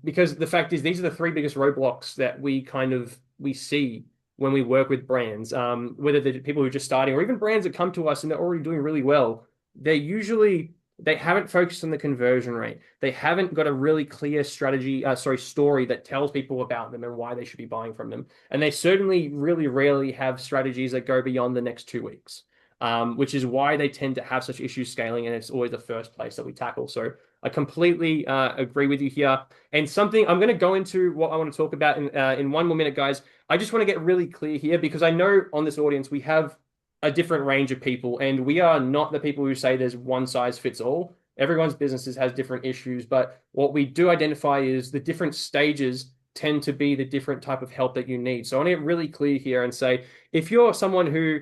Because the fact is, these are the 3 biggest roadblocks that we see when we work with brands. Whether they're people who are just starting or even brands that come to us and they're already doing really well, they haven't focused on the conversion rate. They haven't got a really clear story that tells people about them and why they should be buying from them. And they certainly really rarely have strategies that go beyond the next 2 weeks, which is why they tend to have such issues scaling. And it's always the first place that we tackle. So I completely agree with you here. And something I'm going to go into what I want to talk about in 1 more minute, guys. I just want to get really clear here because I know on this audience we have a different range of people, and we are not the people who say there's one size fits all. Everyone's businesses has different issues, but what we do identify is the different stages tend to be the different type of help that you need. So I want to get really clear here and say, if you're someone who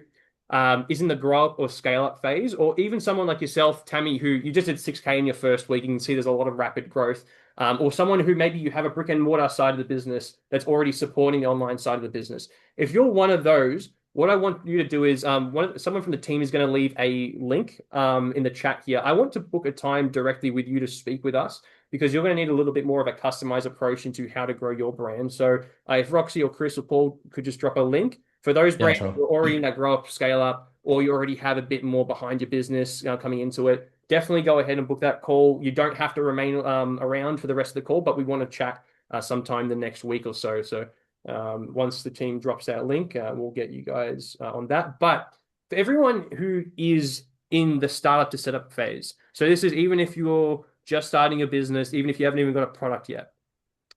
is in the grow up or scale up phase, or even someone like yourself, Tammy, who you just did 6K in your first week, you can see there's a lot of rapid growth, or someone who maybe you have a brick and mortar side of the business that's already supporting the online side of the business. If you're one of those, what I want you to do is someone from the team is going to leave a link in the chat here. I want to book a time directly with you to speak with us because you're going to need a little bit more of a customized approach into how to grow your brand. So if Roxy or Chris or Paul could just drop a link for those brands sure. who are already in that grow up, scale up, or you already have a bit more behind your business coming into it, definitely go ahead and book that call. You don't have to remain around for the rest of the call, but we want to chat sometime the next week or so. So once the team drops that link, we'll get you guys on that. But for everyone who is in the startup to setup phase, so this is even if you're just starting a business, even if you haven't even got a product yet,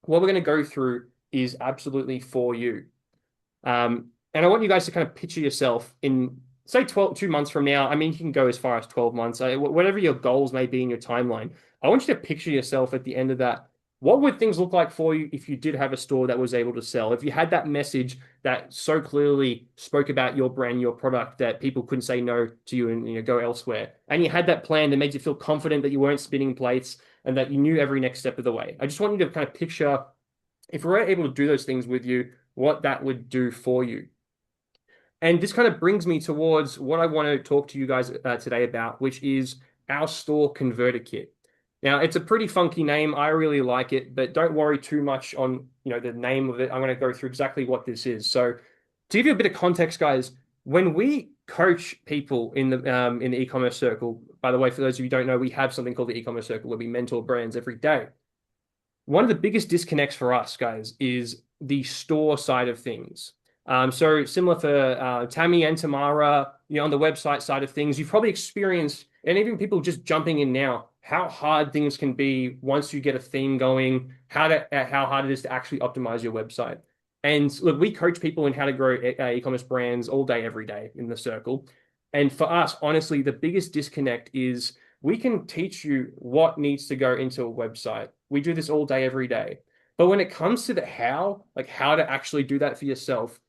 what we're going to go through is absolutely for you. And I want you guys to kind of picture yourself in, say, 2 months from now. I mean, you can go as far as 12 months, whatever your goals may be in your timeline. I want you to picture yourself at the end of that what would things look like for you if you did have a store that was able to sell? If you had that message that so clearly spoke about your brand, your product, that people couldn't say no to you and, you know, go elsewhere, and you had that plan that made you feel confident that you weren't spinning plates and that you knew every next step of the way. I just want you to kind of picture, if we were able to do those things with you, what that would do for you. And this kind of brings me towards what I want to talk to you guys today about, which is our store converter kit. Now, it's a pretty funky name. I really like it, but don't worry too much on, you know, the name of it. I'm going to go through exactly what this is. So, to give you a bit of context, guys, when we coach people in the e-commerce circle, by the way, for those of you who don't know, we have something called the e-commerce circle where we mentor brands every day. One of the biggest disconnects for us, guys, is the store side of things. So similar for Tammy and Tamara, you know, on the website side of things, you've probably experienced, and even people just jumping in now, how hard things can be once you get a theme going, how hard it is to actually optimize your website. And look, we coach people in how to grow e-commerce brands all day, every day in the circle. And for us, honestly, the biggest disconnect is we can teach you what needs to go into a website. We do this all day, every day. But when it comes to the how, like how to actually do that for yourself,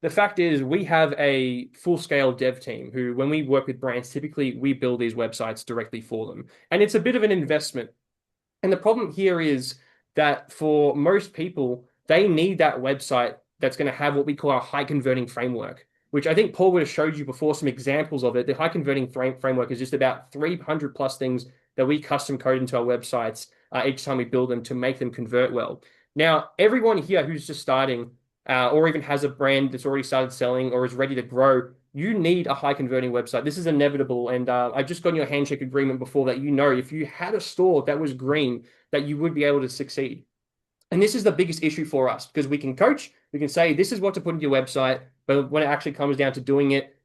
the fact is we have a full-scale dev team who, when we work with brands, typically we build these websites directly for them. And it's a bit of an investment. And the problem here is that for most people, they need that website that's going to have what we call our high converting framework, which I think Paul would have showed you before some examples of it. The high converting framework is just about 300 plus things that we custom code into our websites each time we build them to make them convert well. Now, everyone here who's just starting or even has a brand that's already started selling or is ready to grow, you need a high converting website. This is inevitable. And I've just gotten your handshake agreement before that, you know, if you had a store that was green, that you would be able to succeed. And this is the biggest issue for us because we can coach, we can say, this is what to put into your website. But when it actually comes down to doing it,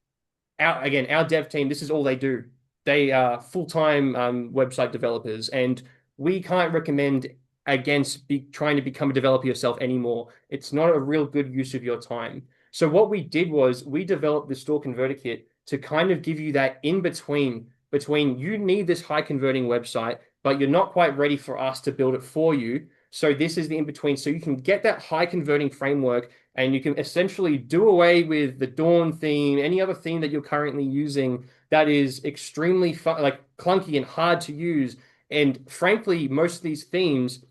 our dev team, this is all they do. They are full-time website developers, and we can't recommend against trying to become a developer yourself anymore. It's not a real good use of your time. So what we did was we developed the store converter kit to kind of give you that in between you need this high converting website, but you're not quite ready for us to build it for you. So this is the in between. So you can get that high converting framework and you can essentially do away with the Dawn theme, any other theme that you're currently using that is extremely clunky and hard to use. And frankly, most of these themes,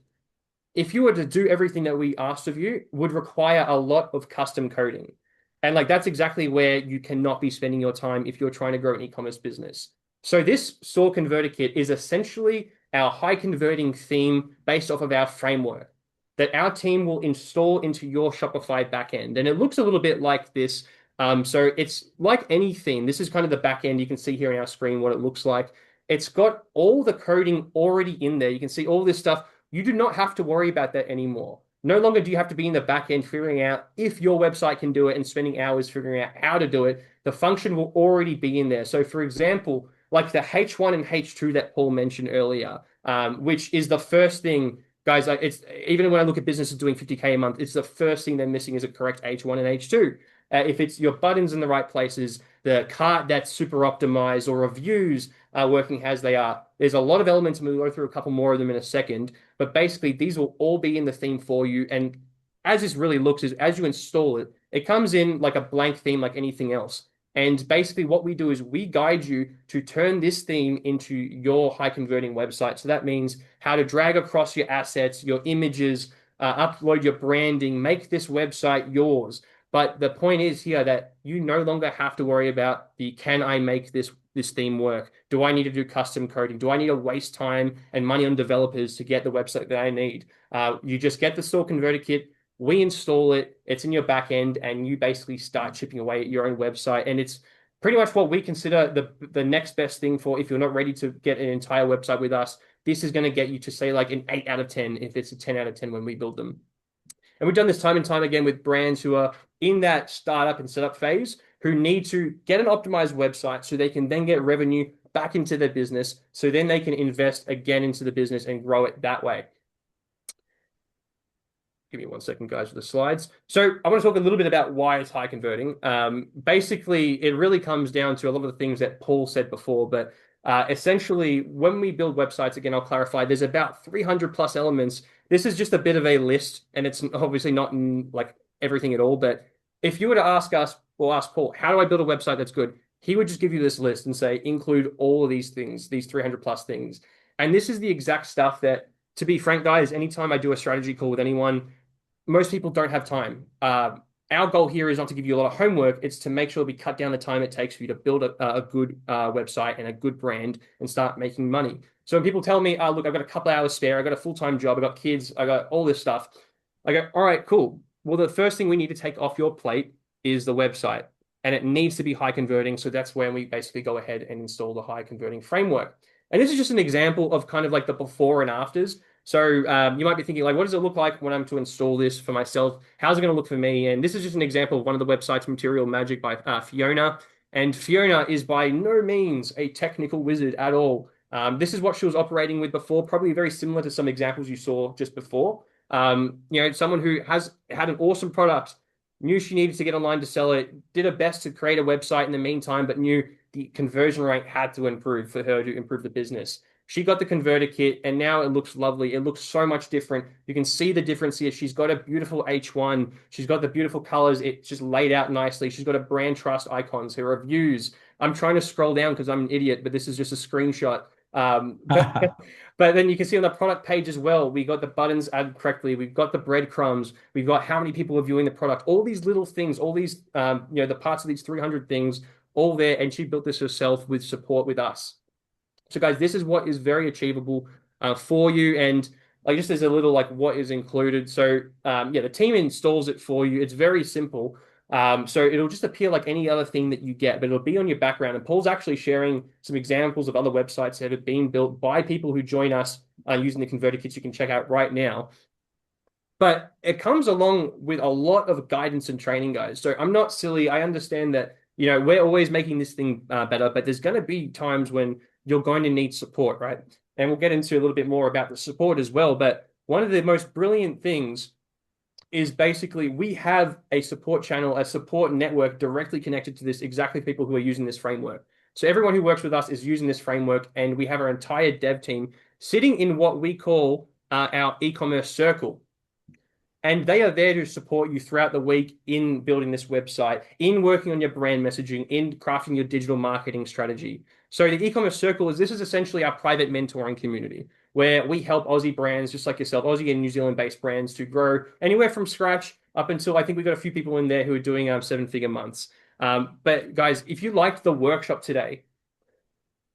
if you were to do everything that we asked of you, would require a lot of custom coding. And like that's exactly where you cannot be spending your time if you're trying to grow an e-commerce business. So this store converter kit is essentially our high converting theme based off of our framework that our team will install into your Shopify backend. And it looks a little bit like this. So it's like any theme. This is kind of the backend. You can see here on our screen what it looks like. It's got all the coding already in there. You can see all this stuff. You do not have to worry about that anymore. No longer do you have to be in the back end figuring out if your website can do it and spending hours figuring out how to do it. The function will already be in there. So for example, like the H1 and H2 that Paul mentioned earlier, which is the first thing, guys, it's even when I look at businesses doing 50K a month, it's the first thing they're missing is a correct H1 and H2. If it's your buttons in the right places, the cart that's super optimized, or reviews working as they are, there's a lot of elements, and we'll go through a couple more of them in a second. But basically, these will all be in the theme for you. And as this really looks is as you install it, it comes in like a blank theme like anything else. And basically what we do is we guide you to turn this theme into your high converting website. So that means how to drag across your assets, your images, upload your branding, make this website yours. But the point is here that you no longer have to worry about can I make this theme work? Do I need to do custom coding? Do I need to waste time and money on developers to get the website that I need? You just get the store converter kit. We install it, it's in your back end, and you basically start chipping away at your own website. And it's pretty much what we consider the next best thing for if you're not ready to get an entire website with us. This is going to get you to say like an 8 out of 10 if it's a 10 out of 10 when we build them. And we've done this time and time again with brands who are in that startup and setup phase who need to get an optimized website so they can then get revenue back into their business. So then they can invest again into the business and grow it that way. Give me 1 second, guys, for the slides. So I want to talk a little bit about why it's high converting. Basically, it really comes down to a lot of the things that Paul said before, but Essentially, when we build websites, again, I'll clarify, there's about 300 plus elements. This is just a bit of a list, and it's obviously not in like everything at all. But if you were to ask us or ask Paul, how do I build a website that's good? He would just give you this list and say, include all of these things, these 300 plus things. And this is the exact stuff that, to be frank, guys, anytime I do a strategy call with anyone, most people don't have time. Our goal here is not to give you a lot of homework. It's to make sure we cut down the time it takes for you to build a good website and a good brand and start making money. So when people tell me, oh, look, I've got a couple hours spare, I've got a full-time job, I've got kids, I got all this stuff, I go, all right, cool. Well, the first thing we need to take off your plate is the website, and it needs to be high converting. So that's when we basically go ahead and install the high converting framework. And this is just an example of kind of like the before and afters. So you might be thinking, like, what does it look like when I'm to install this for myself? How's it going to look for me? And this is just an example of one of the websites, Material Magic by Fiona. And Fiona is by no means a technical wizard at all. This is what she was operating with before, probably very similar to some examples you saw just before. Someone who has had an awesome product, knew she needed to get online to sell it, did her best to create a website in the meantime, but knew the conversion rate had to improve for her to improve the business. She got the converter kit, and now it looks lovely. It looks so much different. You can see the difference here. She's got a beautiful H1. She's got the beautiful colors. It's just laid out nicely. She's got a brand trust icons, her reviews. I'm trying to scroll down because I'm an idiot, but this is just a screenshot. But then you can see on the product page as well, we got the buttons added correctly. We've got the breadcrumbs. We've got how many people are viewing the product. All these little things, all these, the parts of these 300 things, all there. And she built this herself with support with us. So guys, this is what is very achievable for you. And like just as a little like what is included. So the team installs it for you. It's very simple. So it'll just appear like any other thing that you get, but it'll be on your background. And Paul's actually sharing some examples of other websites that have been built by people who join us using the converter kits you can check out right now. But it comes along with a lot of guidance and training, guys. So I'm not silly. I understand that, we're always making this thing better, but there's going to be times when you're going to need support, right? And we'll get into a little bit more about the support as well. But one of the most brilliant things is basically we have a support channel, a support network directly connected to this, exactly people who are using this framework. So everyone who works with us is using this framework, and we have our entire dev team sitting in what we call our e-commerce circle. And they are there to support you throughout the week in building this website, in working on your brand messaging, in crafting your digital marketing strategy. So the e-commerce circle this is essentially our private mentoring community where we help Aussie brands just like yourself, Aussie and New Zealand-based brands to grow anywhere from scratch up until I think we've got a few people in there who are doing 7-figure months. But guys, if you liked the workshop today,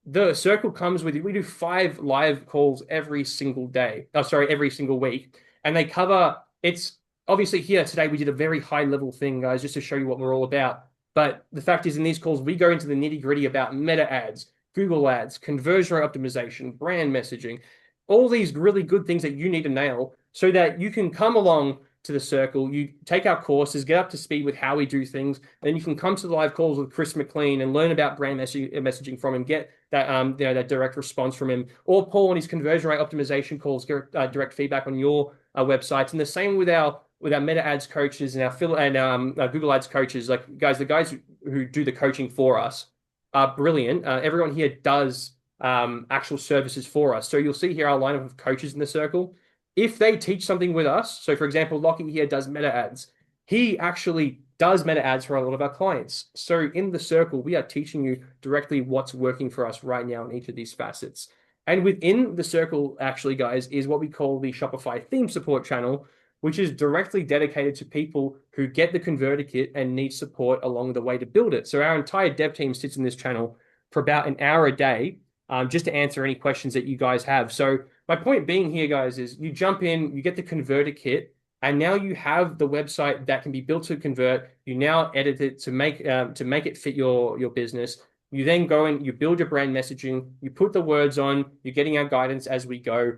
the circle comes with, we do 5 live calls every single day. Every single week. And they cover, it's obviously here today, we did a very high level thing, guys, just to show you what we're all about. But the fact is in these calls, we go into the nitty gritty about meta ads, Google ads, conversion rate optimization, brand messaging, all these really good things that you need to nail so that you can come along to the circle, you take our courses, get up to speed with how we do things, then you can come to the live calls with Chris McLean and learn about brand messaging from him, get that that direct response from him, or Paul on his conversion rate optimization calls, get direct feedback on your websites. And the same with our meta ads coaches and our Google ads coaches. Like guys, the guys who do the coaching for us are brilliant. Everyone here does actual services for us. So you'll see here our lineup of coaches in the circle. If they teach something with us, so for example, Lockie here does meta ads. He actually does meta ads for a lot of our clients. So in the circle, we are teaching you directly what's working for us right now in each of these facets. And within the circle, actually, guys, is what we call the Shopify theme support channel, which is directly dedicated to people who get the converter kit and need support along the way to build it. So our entire dev team sits in this channel for about an hour a day, just to answer any questions that you guys have. So my point being here, guys, is you jump in, you get the converter kit, and now you have the website that can be built to convert. You now edit it to make it fit your business. You then go and you build your brand messaging, you put the words on, you're getting our guidance as we go.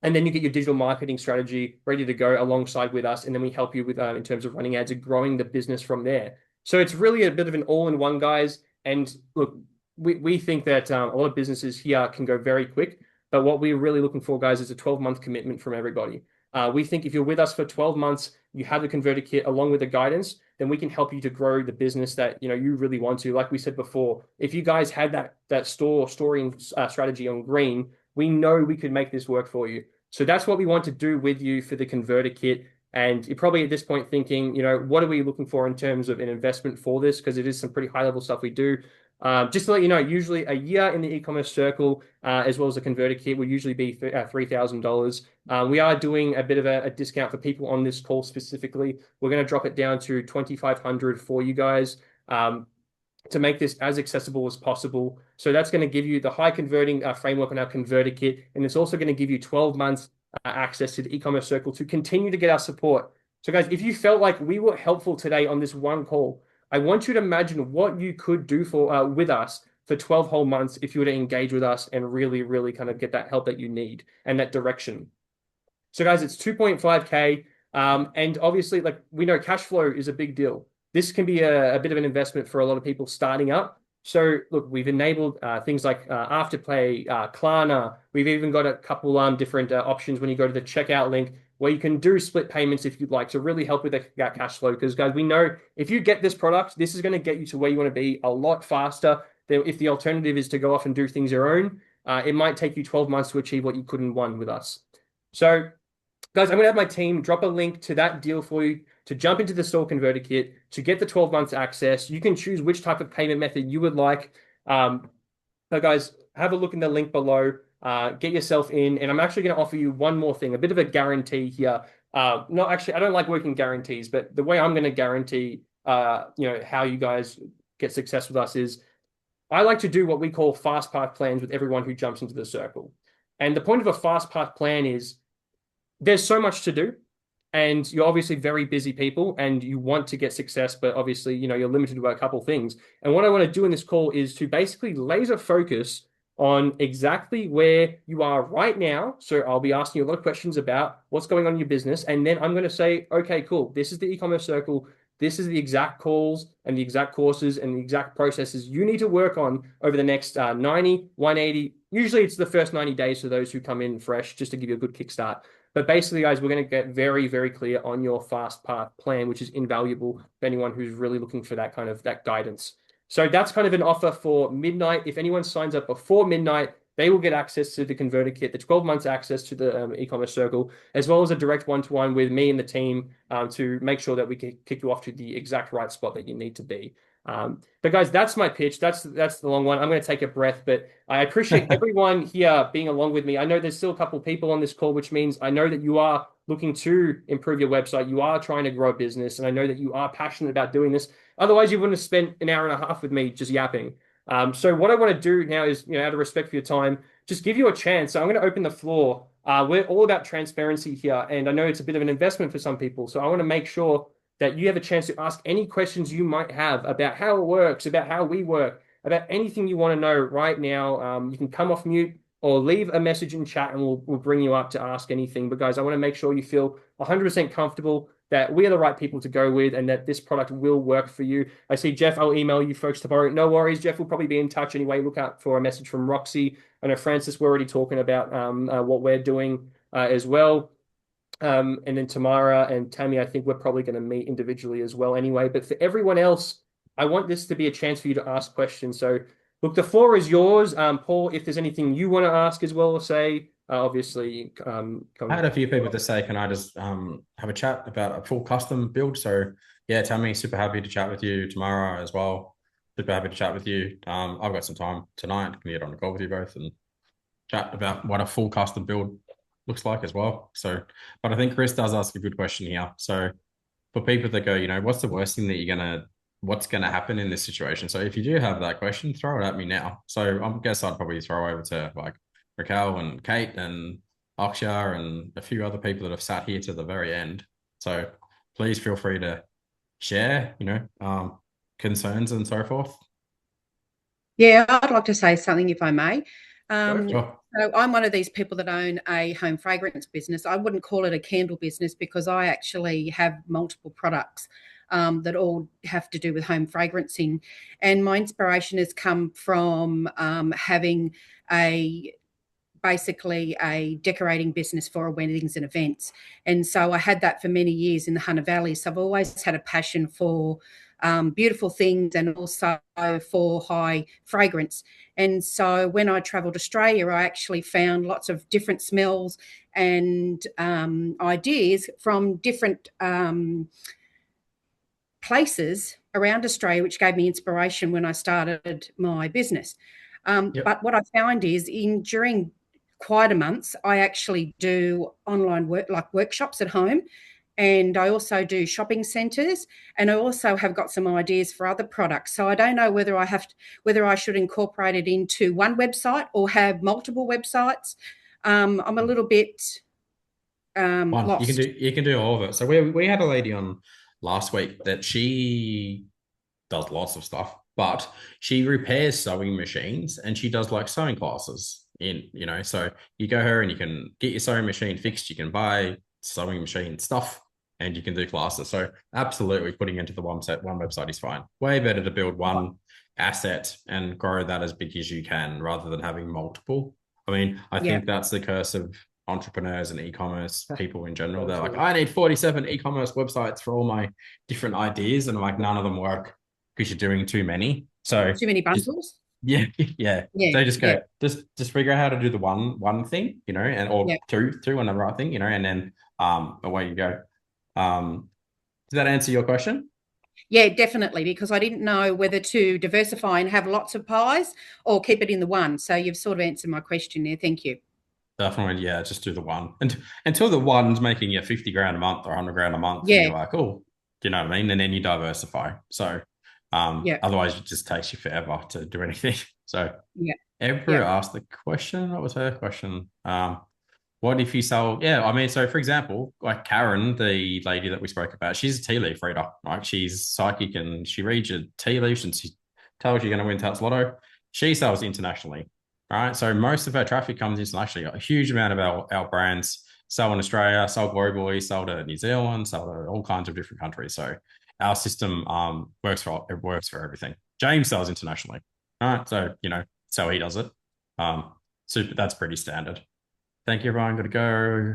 And then you get your digital marketing strategy ready to go alongside with us. And then we help you with in terms of running ads and growing the business from there. So it's really a bit of an all-in-one, guys. And look, we think that a lot of businesses here can go very quick. But what we're really looking for, guys, is a 12-month commitment from everybody. We think if you're with us for 12 months, you have the converter kit along with the guidance, then we can help you to grow the business that you really want to. Like we said before, if you guys had that storing strategy on green, we know we could make this work for you. So that's what we want to do with you for the converter kit. And you're probably at this point thinking, what are we looking for in terms of an investment for this? Because it is some pretty high level stuff we do. Just to let you know, usually a year in the e-commerce circle, as well as a converter kit, will usually be $3,000. We are doing a bit of a discount for people on this call specifically. We're going to drop it down to $2,500 for you guys, to make this as accessible as possible. So that's going to give you the high converting framework on our converter kit. And it's also going to give you 12 months access to the e-commerce circle to continue to get our support. So guys, if you felt like we were helpful today on this one call, I want you to imagine what you could do for with us for 12 whole months if you were to engage with us and really, really kind of get that help that you need and that direction. So guys, it's 2.5K. And obviously, like we know cash flow is a big deal. This can be a bit of an investment for a lot of people starting up. So look, we've enabled things like Afterpay, Klarna. We've even got a couple different options when you go to the checkout link where you can do split payments if you'd like to really help with that cash flow. Because guys, we know if you get this product, this is going to get you to where you want to be a lot faster than if the alternative is to go off and do things your own. It might take you 12 months to achieve what you could in one with us. So guys, I'm going to have my team drop a link to that deal for you to jump into the store converter kit to get the 12 months access. You can choose which type of payment method you would like. So guys, have a look in the link below. Get yourself in, and I'm actually going to offer you one more thing, a bit of a guarantee here. No, actually, I don't like working guarantees, but the way I'm going to guarantee, how you guys get success with us is I like to do what we call fast path plans with everyone who jumps into the circle. And the point of a fast path plan is there's so much to do, and you're obviously very busy people and you want to get success, but obviously, you're limited to a couple things. And what I want to do in this call is to basically laser focus on exactly where you are right now. So I'll be asking you a lot of questions about what's going on in your business. And then I'm going to say, okay, cool. This is the e-commerce circle. This is the exact calls and the exact courses and the exact processes you need to work on over the next 90, 180. Usually it's the first 90 days for those who come in fresh, just to give you a good kickstart. But basically, guys, we're going to get very, very clear on your fast path plan, which is invaluable for anyone who's really looking for that kind of that guidance. So that's kind of an offer for midnight. If anyone signs up before midnight, they will get access to the converter kit, the 12 months access to the e-commerce circle, as well as a direct one-to-one with me and the team to make sure that we can kick you off to the exact right spot that you need to be. But guys, that's my pitch. That's the long one. I'm going to take a breath, but I appreciate everyone here being along with me. I know there's still a couple of people on this call, which means I know that you are looking to improve your website. You are trying to grow a business, and I know that you are passionate about doing this. Otherwise, you wouldn't have spent an hour and a half with me just yapping. So what I want to do now is, out of respect for your time, just give you a chance. So I'm going to open the floor. We're all about transparency here, and I know it's a bit of an investment for some people. So I want to make sure that you have a chance to ask any questions you might have about how it works, about how we work, about anything you want to know right now. You can come off mute or leave a message in chat and we'll bring you up to ask anything. But guys, I want to make sure you feel 100% comfortable that we are the right people to go with and that this product will work for you. I see Jeff, I'll email you folks tomorrow. No worries, Jeff will probably be in touch anyway. Look out for a message from Roxy. I know Francis, we're already talking about what we're doing as well. And then Tamara and Tammy, I think we're probably going to meet individually as well anyway. But for everyone else, I want this to be a chance for you to ask questions. So look, the floor is yours. Paul, if there's anything you want to ask as well or say, obviously. I had a few people to say, can I just have a chat about a full custom build? So yeah, Tammy, super happy to chat with you tomorrow as well. Super happy to chat with you. I've got some time tonight. Can get on a call with you both and chat about what a full custom build looks like as well. So, but I think Chris does ask a good question here. So for people that go, what's the worst thing that what's going to happen in this situation? So if you do have that question, throw it at me now. So I guess I'd probably throw over to like Raquel and Kate and Aksha and a few other people that have sat here to the very end. So please feel free to share, concerns and so forth. Yeah, I'd like to say something if I may. Sure. So I'm one of these people that own a home fragrance business. I wouldn't call it a candle business because I actually have multiple products that all have to do with home fragrancing. And my inspiration has come from having a basically a decorating business for weddings and events. And so I had that for many years in the Hunter Valley. So I've always had a passion for beautiful things and also for high fragrance. And so when I travelled Australia, I actually found lots of different smells and ideas from different places around Australia, which gave me inspiration when I started my business. But what I found is during quieter months, I actually do online work, like workshops at home. And I also do shopping centres, and I also have got some ideas for other products. So I don't know whether I should incorporate it into one website or have multiple websites. I'm a little bit lost. You can do all of it. So we had a lady on last week that she does lots of stuff, but she repairs sewing machines and she does like sewing classes so you go her and you can get your sewing machine fixed, you can buy sewing machine stuff, and you can do classes. So absolutely putting into the one website is fine. Way better to build one asset and grow that as big as you can rather than having multiple. I mean, I think that's the curse of entrepreneurs and e-commerce people in general. They're like, I need 47 e-commerce websites for all my different ideas, and like none of them work because you're doing too many. So too many bundles. Yeah. So just figure out how to do the one thing, and or two on the right thing, and then away you go. Does that answer your question? Yeah, definitely, because I didn't know whether to diversify and have lots of pies or keep it in the one. So you've sort of answered my question there. Thank you. Definitely, yeah. Just do the one, and until the one's making you 50 grand a month or 100 grand a month, and you're like, oh, do you know what I mean? And then you diversify. So, otherwise, it just takes you forever to do anything. So, Emperor asked the question. What was her question? What if you sell? Yeah, I mean, so for example, like Karen, the lady that we spoke about, she's a tea leaf reader, right? She's psychic and she reads your tea leaves and she tells you you're going to win Tats Lotto. She sells internationally. All right. So most of our traffic comes internationally. A huge amount of our brands sell in Australia, sell globally, sell to New Zealand, sell to all kinds of different countries. So our system works for everything. James sells internationally. All right. So, so he does it. That's pretty standard. Thank you, everyone. Got to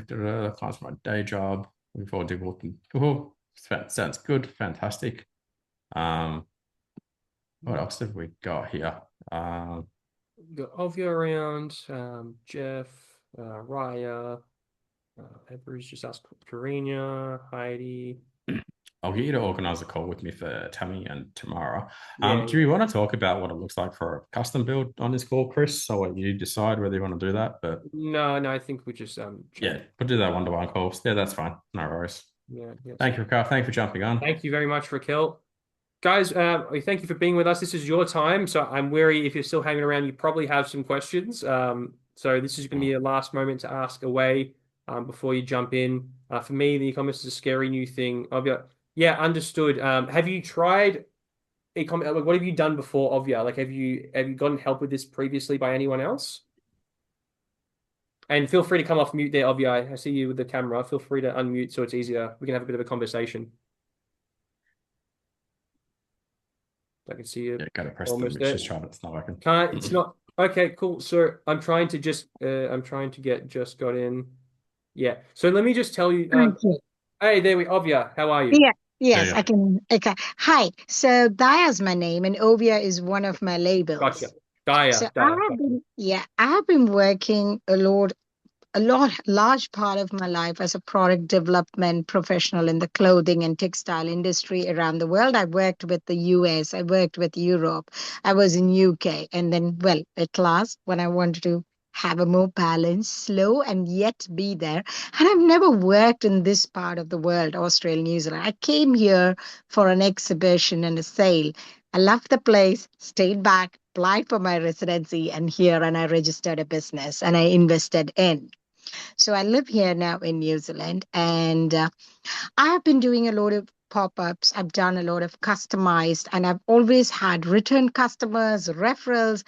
go. Class my day job. Looking forward to working. Oh, sounds good. Fantastic. What else have we got here? We've got Ovia around, Jeff, Raya, Ever's just asked Karina, Heidi. I'll get you to organize a call with me for Tammy and Tamara. Do you want to talk about what it looks like for a custom build on this call, Chris? I'll let you decide whether you want to do that. But no, I think we just we'll do that one-to-one calls. Yeah, that's fine. No worries. Yeah. Thank you, Raquel. Thank you for jumping on. Thank you very much, Raquel. Guys, thank you for being with us. This is your time, so I'm wary if you're still hanging around, you probably have some questions. So this is going to be a last moment to ask away before you jump in. For me, the e-commerce is a scary new thing. Yeah, understood. Have you tried e-commerce? What have you done before, Ovia? Like, have you gotten help with this previously by anyone else? And feel free to come off mute there, Ovia. I see you with the camera. Feel free to unmute so it's easier. We can have a bit of a conversation. I can see you. Yeah, gotta press the just try it's not working. It's not okay, cool. So I'm trying to get just got in. Yeah. So let me just tell you. Hey, there we Ovia. How are you? Yeah. Yes, I can. Okay. Hi. So Daya is my name, and Ovia is one of my labels. Gotcha. Daya. So I have been working large part of my life as a product development professional in the clothing and textile industry around the world. I worked with the US, I worked with Europe, I was in UK, and then, at last, when I wanted to have a more balanced, slow, and yet be there. And I've never worked in this part of the world, Australia, New Zealand. I came here for an exhibition and a sale. I loved the place, stayed back, applied for my residency, and I registered a business and I invested in. So I live here now in New Zealand, and I have been doing a lot of pop-ups. I've done a lot of customized, and I've always had return customers, referrals,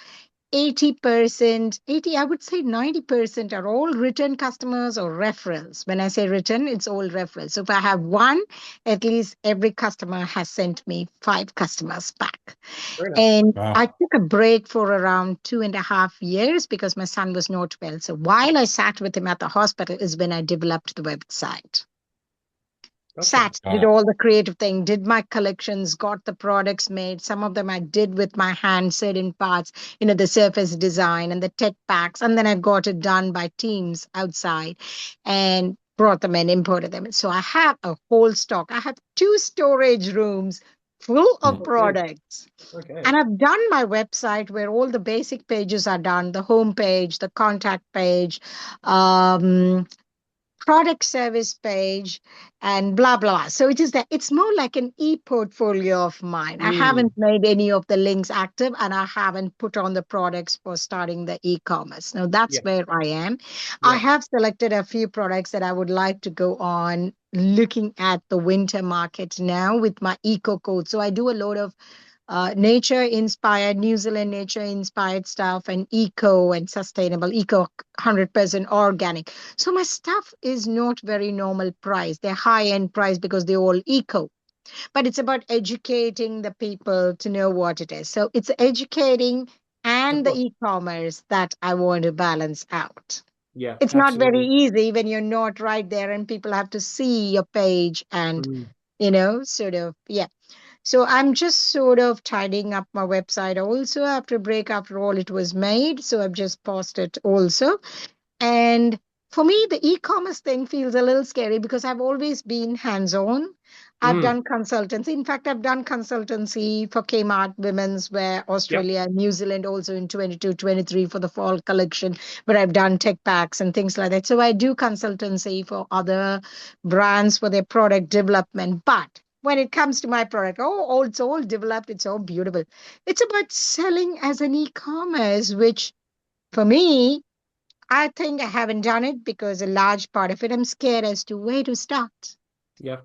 80%, 80, I would say 90% are all return customers or referrals. When I say return, it's all referrals. So if I have one, at least every customer has sent me 5 customers back. Very nice. And Wow. I took a break for around 2.5 years because my son was not well. So while I sat with him at the hospital is when I developed the website. Gotcha. Did all the creative thing, did my collections, got the products made. Some of them I did with my hand, certain parts, the surface design and the tech packs. And then I got it done by teams outside and brought them and imported them. So I have a whole stock. I have 2 storage rooms full of products. Okay. And I've done my website where all the basic pages are done, the home page, the contact page, product service page, and blah blah. So it's more like an e-portfolio of mine. I haven't made any of the links active, and I haven't put on the products for starting the e-commerce. Now that's where I am. I have selected a few products that I would like to go on looking at the winter market now with my eco code. So I do a lot of nature inspired, New Zealand nature inspired stuff, and eco and sustainable, eco 100% organic. So my stuff is not very normal price. They're high end price because they're all eco. But it's about educating the people to know what it is. So it's educating and the e-commerce that I want to balance out. Yeah, it's not very easy when you're not right there and people have to see your page and, sort of, So I'm just sort of tidying up my website also after a break. After all, it was made. So I've just paused it also. And for me, the e-commerce thing feels a little scary because I've always been hands-on. I've done consultancy. In fact, I've done consultancy for Kmart Women's Wear, Australia, New Zealand, also in 22, 23 for the fall collection, where I've done tech packs and things like that. So I do consultancy for other brands for their product development. But when it comes to my product, it's all developed, it's all beautiful. It's about selling as an e-commerce, which for me, I think I haven't done it because a large part of it, I'm scared as to where to start. Yeah.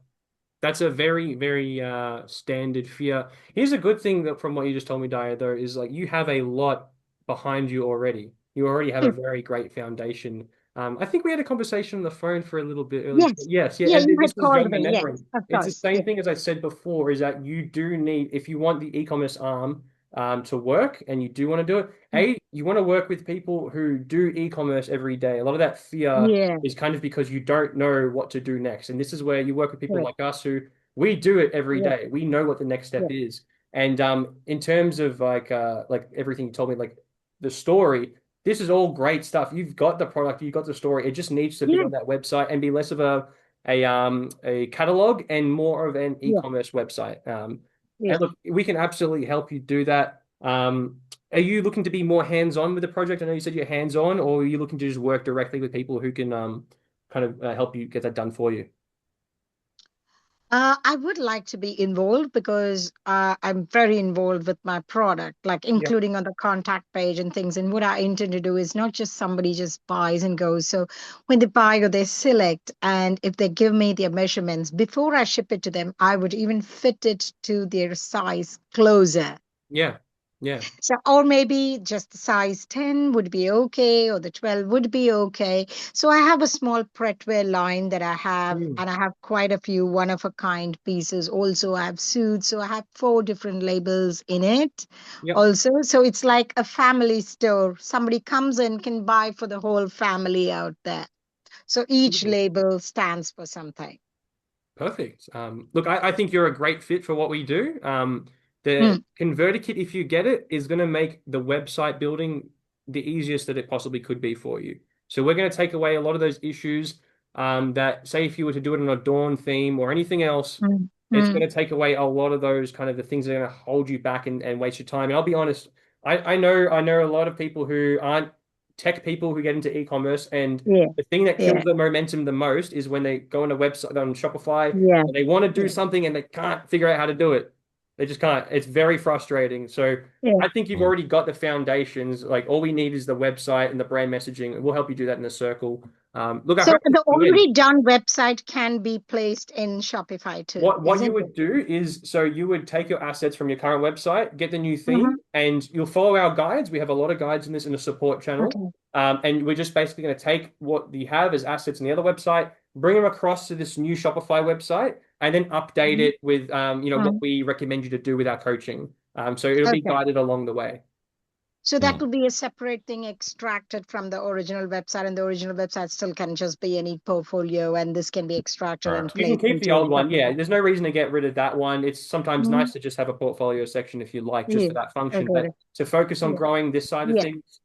That's a very, very standard fear. Here's a good thing that from what you just told me, Daya, though, is like you have a lot behind you already. You already have a very great foundation. I think we had a conversation on the phone for a little bit earlier. Yes. Yeah. And You this had was called young me. Yes, remembering. of It's the course. same thing as I said before, is that you do need, if you want the e-commerce arm to work and you do want to do it, you want to work with people who do e-commerce every day. A lot of that fear is kind of because you don't know what to do next. And this is where you work with people like us who we do it every day. We know what the next step is. And in terms of like everything you told me, like the story, this is all great stuff. You've got the product, you've got the story. It just needs to be on that website and be less of a catalog and more of an e-commerce website. And look, we can absolutely help you do that. Are you looking to be more hands-on with the project? I know you said you're hands-on, or are you looking to just work directly with people who can kind of help you get that done for you? I would like to be involved because I'm very involved with my product, like including on the contact page and things. And what I intend to do is not just somebody just buys and goes. So when they buy or they select, and if they give me their measurements before I ship it to them, I would even fit it to their size closer. Yeah. So, or maybe just the size 10 would be okay, or the 12 would be okay. So I have a small Pretwear line that I have, and I have quite a few one-of-a-kind pieces. Also, I have suits. So I have 4 different labels in it also. So it's like a family store. Somebody comes in, can buy for the whole family out there. So each label stands for something. Perfect. Look, I think you're a great fit for what we do. The converter kit, if you get it, is going to make the website building the easiest that it possibly could be for you. So we're going to take away a lot of those issues that, say, if you were to do it on a Dawn theme or anything else, it's going to take away a lot of those kind of the things that are going to hold you back and waste your time. And I'll be honest, I know a lot of people who aren't tech people who get into e-commerce, and the thing that kills the momentum the most is when they go on a website on Shopify and they want to do something and they can't figure out how to do it. They just can't. It's very frustrating. So Yeah. I think you've already got the foundations. Like all we need is the website and the brand messaging. We'll help you do that in a circle. Look, I So hope the again, already done website can be placed in Shopify too, what you isn't it? would do is so you would take your assets from your current website, get the new theme, Mm-hmm. and you'll follow our guides. We have a lot of guides in this in the support channel. Okay. And we're just basically going to take what you have as assets in the other website, bring them across to this new Shopify website, and then update it with what we recommend you to do with our coaching. So it'll be Okay. guided along the way. So that will be a separate thing extracted from the original website, and the original website still can just be any portfolio, and this can be extracted and You can placed keep the into old one. Yeah, Shopify. there's no reason to get rid of that one. It's sometimes Mm-hmm. nice to just have a portfolio section if you like, just Yeah. for that I function. got But it. to focus on Yeah. growing this side of Yeah. things,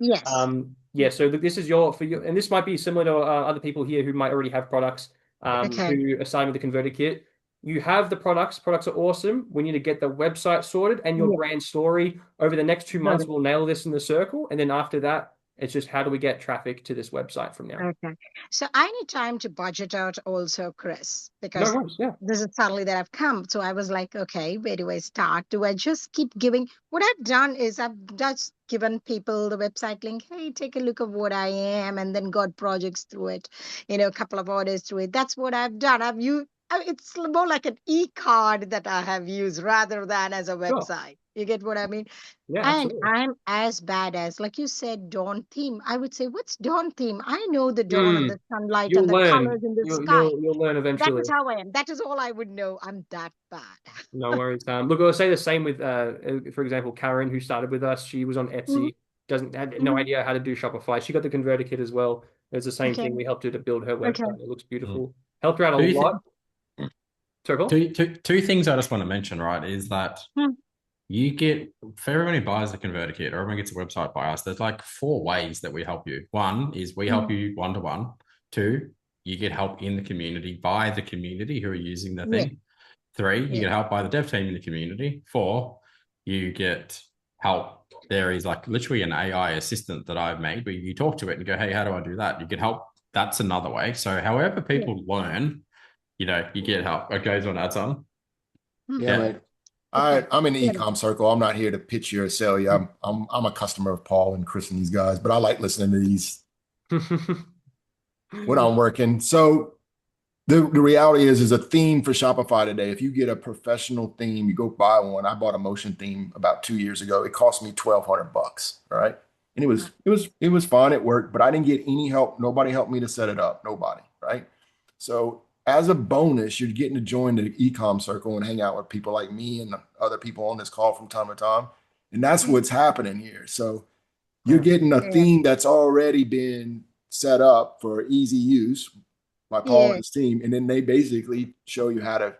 Yes. so this is for you, and this might be similar to other people here who might already have products Okay. who are starting with the converter kit. You have the products. Products are awesome. We need to get the website sorted and your Yeah. brand story. Over the next 2 Got months, it. we'll nail this in the circle. And then after that, it's just how do we get traffic to this website from now? Okay. So I need time to budget out also, Chris, No because worries. Yeah. this is suddenly that I've come. So I was like, okay, where do I start? Do I just keep giving? What I've done is I've just given people the website link. Hey, take a look of what I am, and then got projects through it, a couple of orders through it. That's what I've done. It's more like an e-card that I have used rather than as a Sure. website. You get what I mean? Yeah, And absolutely. I'm as bad as, like you said, dawn theme. I would say, what's dawn theme? I know the dawn and the sunlight You'll and the learn. colors in the sky. You'll learn That eventually. is how I am. That is all I would know. I'm that bad. No worries. Look, I'll say the same with, for example, Karen, who started with us. She was on Mhm, Etsy, had no mhm. idea how to do Shopify. She got the converter kit as well. It's the same Okay. thing. We helped her to build her Okay. website. It looks beautiful. Helped her out a Do you lot. Sorry, Paul? Two things I just want to mention, right, is that Hmm. you get, for everyone who buys a converter kit or everyone gets a website by us, there's like 4 ways that we help you. One is we help you one-to-one. 2, you get help in the community by the community who are using the Yeah. thing. 3, you Yeah. get help by the dev team in the community. 4, you get help. There is like literally an AI assistant that I've made where you talk to it and go, hey, how do I do that? You get help. That's another way. So however people learn, you get help. Okay, do you want to add something? Yeah, mate. I'm in the e-com circle. I'm not here to pitch you or sell you. I'm a customer of Paul and Chris and these guys, but I like listening to these when I'm working. So the reality is a theme for Shopify today. If you get a professional theme, you go buy one. I bought a motion theme about 2 years ago. It cost me $1,200, right? And it was fine. It worked, but I didn't get any help. Nobody helped me to set it up. Nobody, right? So as a bonus, you're getting to join the e-com circle and hang out with people like me and other people on this call from time to time. And that's what's happening here. So you're getting a theme that's already been set up for easy use by Paul and his team. And then they basically show you how to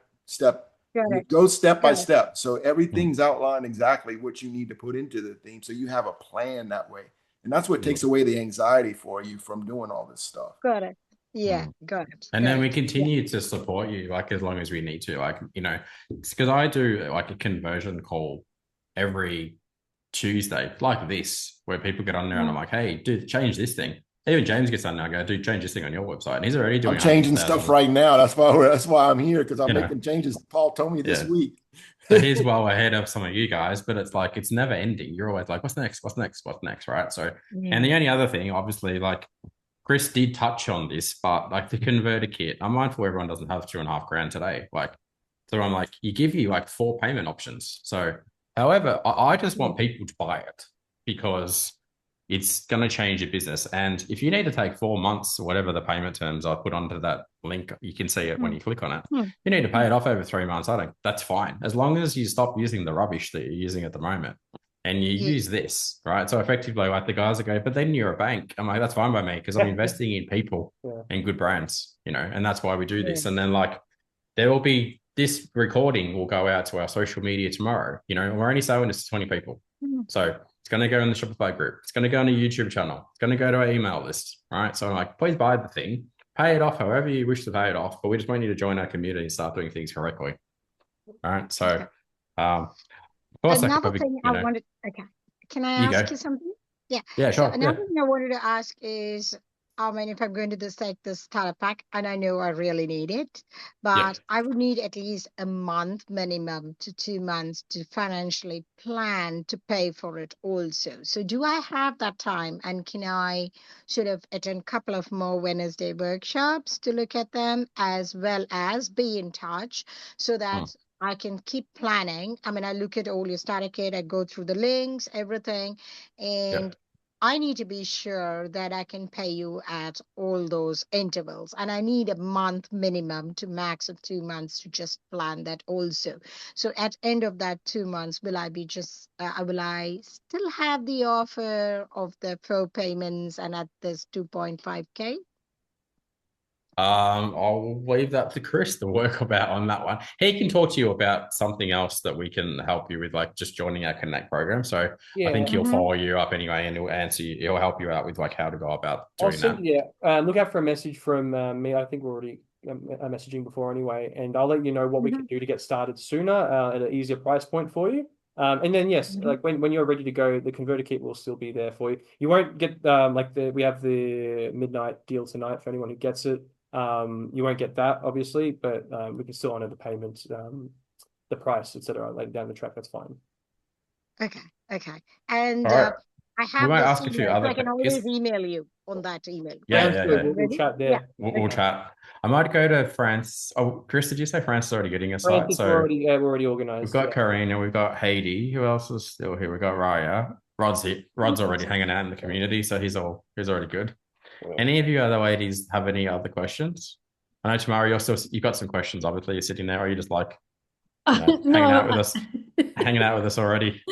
go step by step. So everything's outlined exactly what you need to put into the theme. So you have a plan that way. And that's what takes away the anxiety for you from doing all this stuff. Got it. Yeah, got it. And then we continue to support you, like, as long as we need to, like, because I do like a conversion call every Tuesday, like this, where people get on there and I'm like, hey, dude, change this thing. Even James gets on there and I go, dude, change this thing on your website. And he's already doing I'm changing stuff right now. That's why I'm here, because I'm making changes. Paul told me this week. So he's well ahead of some of you guys, but it's like, it's never ending. You're always like, what's next? What's next? What's next? Right. So, and the only other thing, obviously, like, Chris did touch on this, but like the converter kit, I'm mindful everyone doesn't have $2,500 today. Like, so I'm like, you give you like 4 payment options. So, however, I just want people to buy it because it's going to change your business. And if you need to take 4 months or whatever the payment terms I put onto that link, you can see it when you click on it. You need to pay it off over 3 months. That's fine. As long as you stop using the rubbish that you're using at the moment. And you use this, right? So effectively, like, the guys that go, but then you're a bank. I'm like, that's fine by me because I'm investing in people and good brands, and that's why we do this. And then, like, there will be, this recording will go out to our social media tomorrow. We're only selling this to 20 people. So it's going to go in the Shopify group. It's going to go on a YouTube channel. It's going to go to our email list, right? So I'm like, please buy the thing, pay it off however you wish to pay it off. But we just want you to join our community and start doing things correctly. All right. So, another thing I wanted, can I ask you something? Yeah. Yeah, sure. So another thing I wanted to ask is, I mean, if I'm going to take this starter pack, and I know I really need it, Yeah. but I would need at least a month minimum to 2 months to financially plan to pay for it also. So do I have that time? And can I sort of attend a couple of more Wednesday workshops to look at them, as well as be in touch so that I can keep planning? I mean, I look at all your starter kit, I go through the links, everything, Yeah. and I need to be sure that I can pay you at all those intervals. And I need a month minimum to max of 2 months to just plan that also. So at end of that 2 months, will I still have the offer of the 4 payments and at this 2.5K? I'll leave that to Chris to work about on that one. He can talk to you about something else that we can help you with, like just joining our Connect program. So I think he'll follow you up anyway, and he'll answer you. He'll help you out with like how to go about doing that. Yeah. Look out for a message from me. I think we're already messaging before anyway, and I'll let you know what we can do to get started sooner at an easier price point for you. And then yes, like when you're ready to go, the converter kit will still be there for you. You won't get we have the midnight deal tonight for anyone who gets it. You won't get that obviously, but we can still honor the payment, the price, etc. Like down the track. That's fine. Okay. And All right. I We have might this ask a few email, so other I can always email you on that email. We'll chat there. Yeah. We'll chat. I might go to France. Oh, Chris, did you say France is already getting a site? So we're already organized. We've got Karina, we've got Haiti. Who else is still here? We've got Raya. Rod's already hanging out in the community, so he's already good. Any of you other ladies have any other questions? I know Tamara, you've got some questions. Obviously, you're sitting there, or you just like hanging out with us already.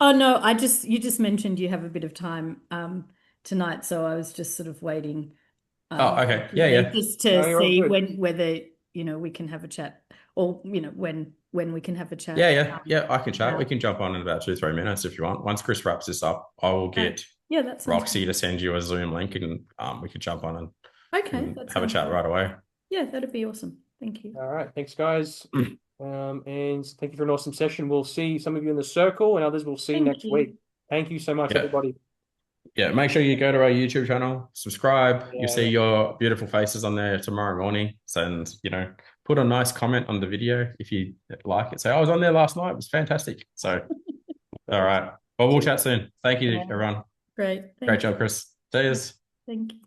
Oh no, you just mentioned you have a bit of time tonight, so I was just sort of waiting. Okay. Yeah. Just to see whether we can have a chat, or when we can have a chat. Yeah. I can chat. We can jump on in about 2-3 minutes if you want. Once Chris wraps this up, I will get that's Roxy to send you a Zoom link, and we can jump on and have a chat right away. Yeah, that'd be awesome. Thank you. All right, thanks guys. And thank you for an awesome session. We'll see some of you in the circle, and others we'll see next week. Thank you so much, everybody. Yeah, make sure you go to our YouTube channel, subscribe. You'll see your beautiful faces on there tomorrow morning. And, put a nice comment on the video if you like it. Say, I was on there last night. It was fantastic. So, all right. Well, we'll chat soon. Thank you, everyone. Great. Great job, Chris. Cheers. Thank you.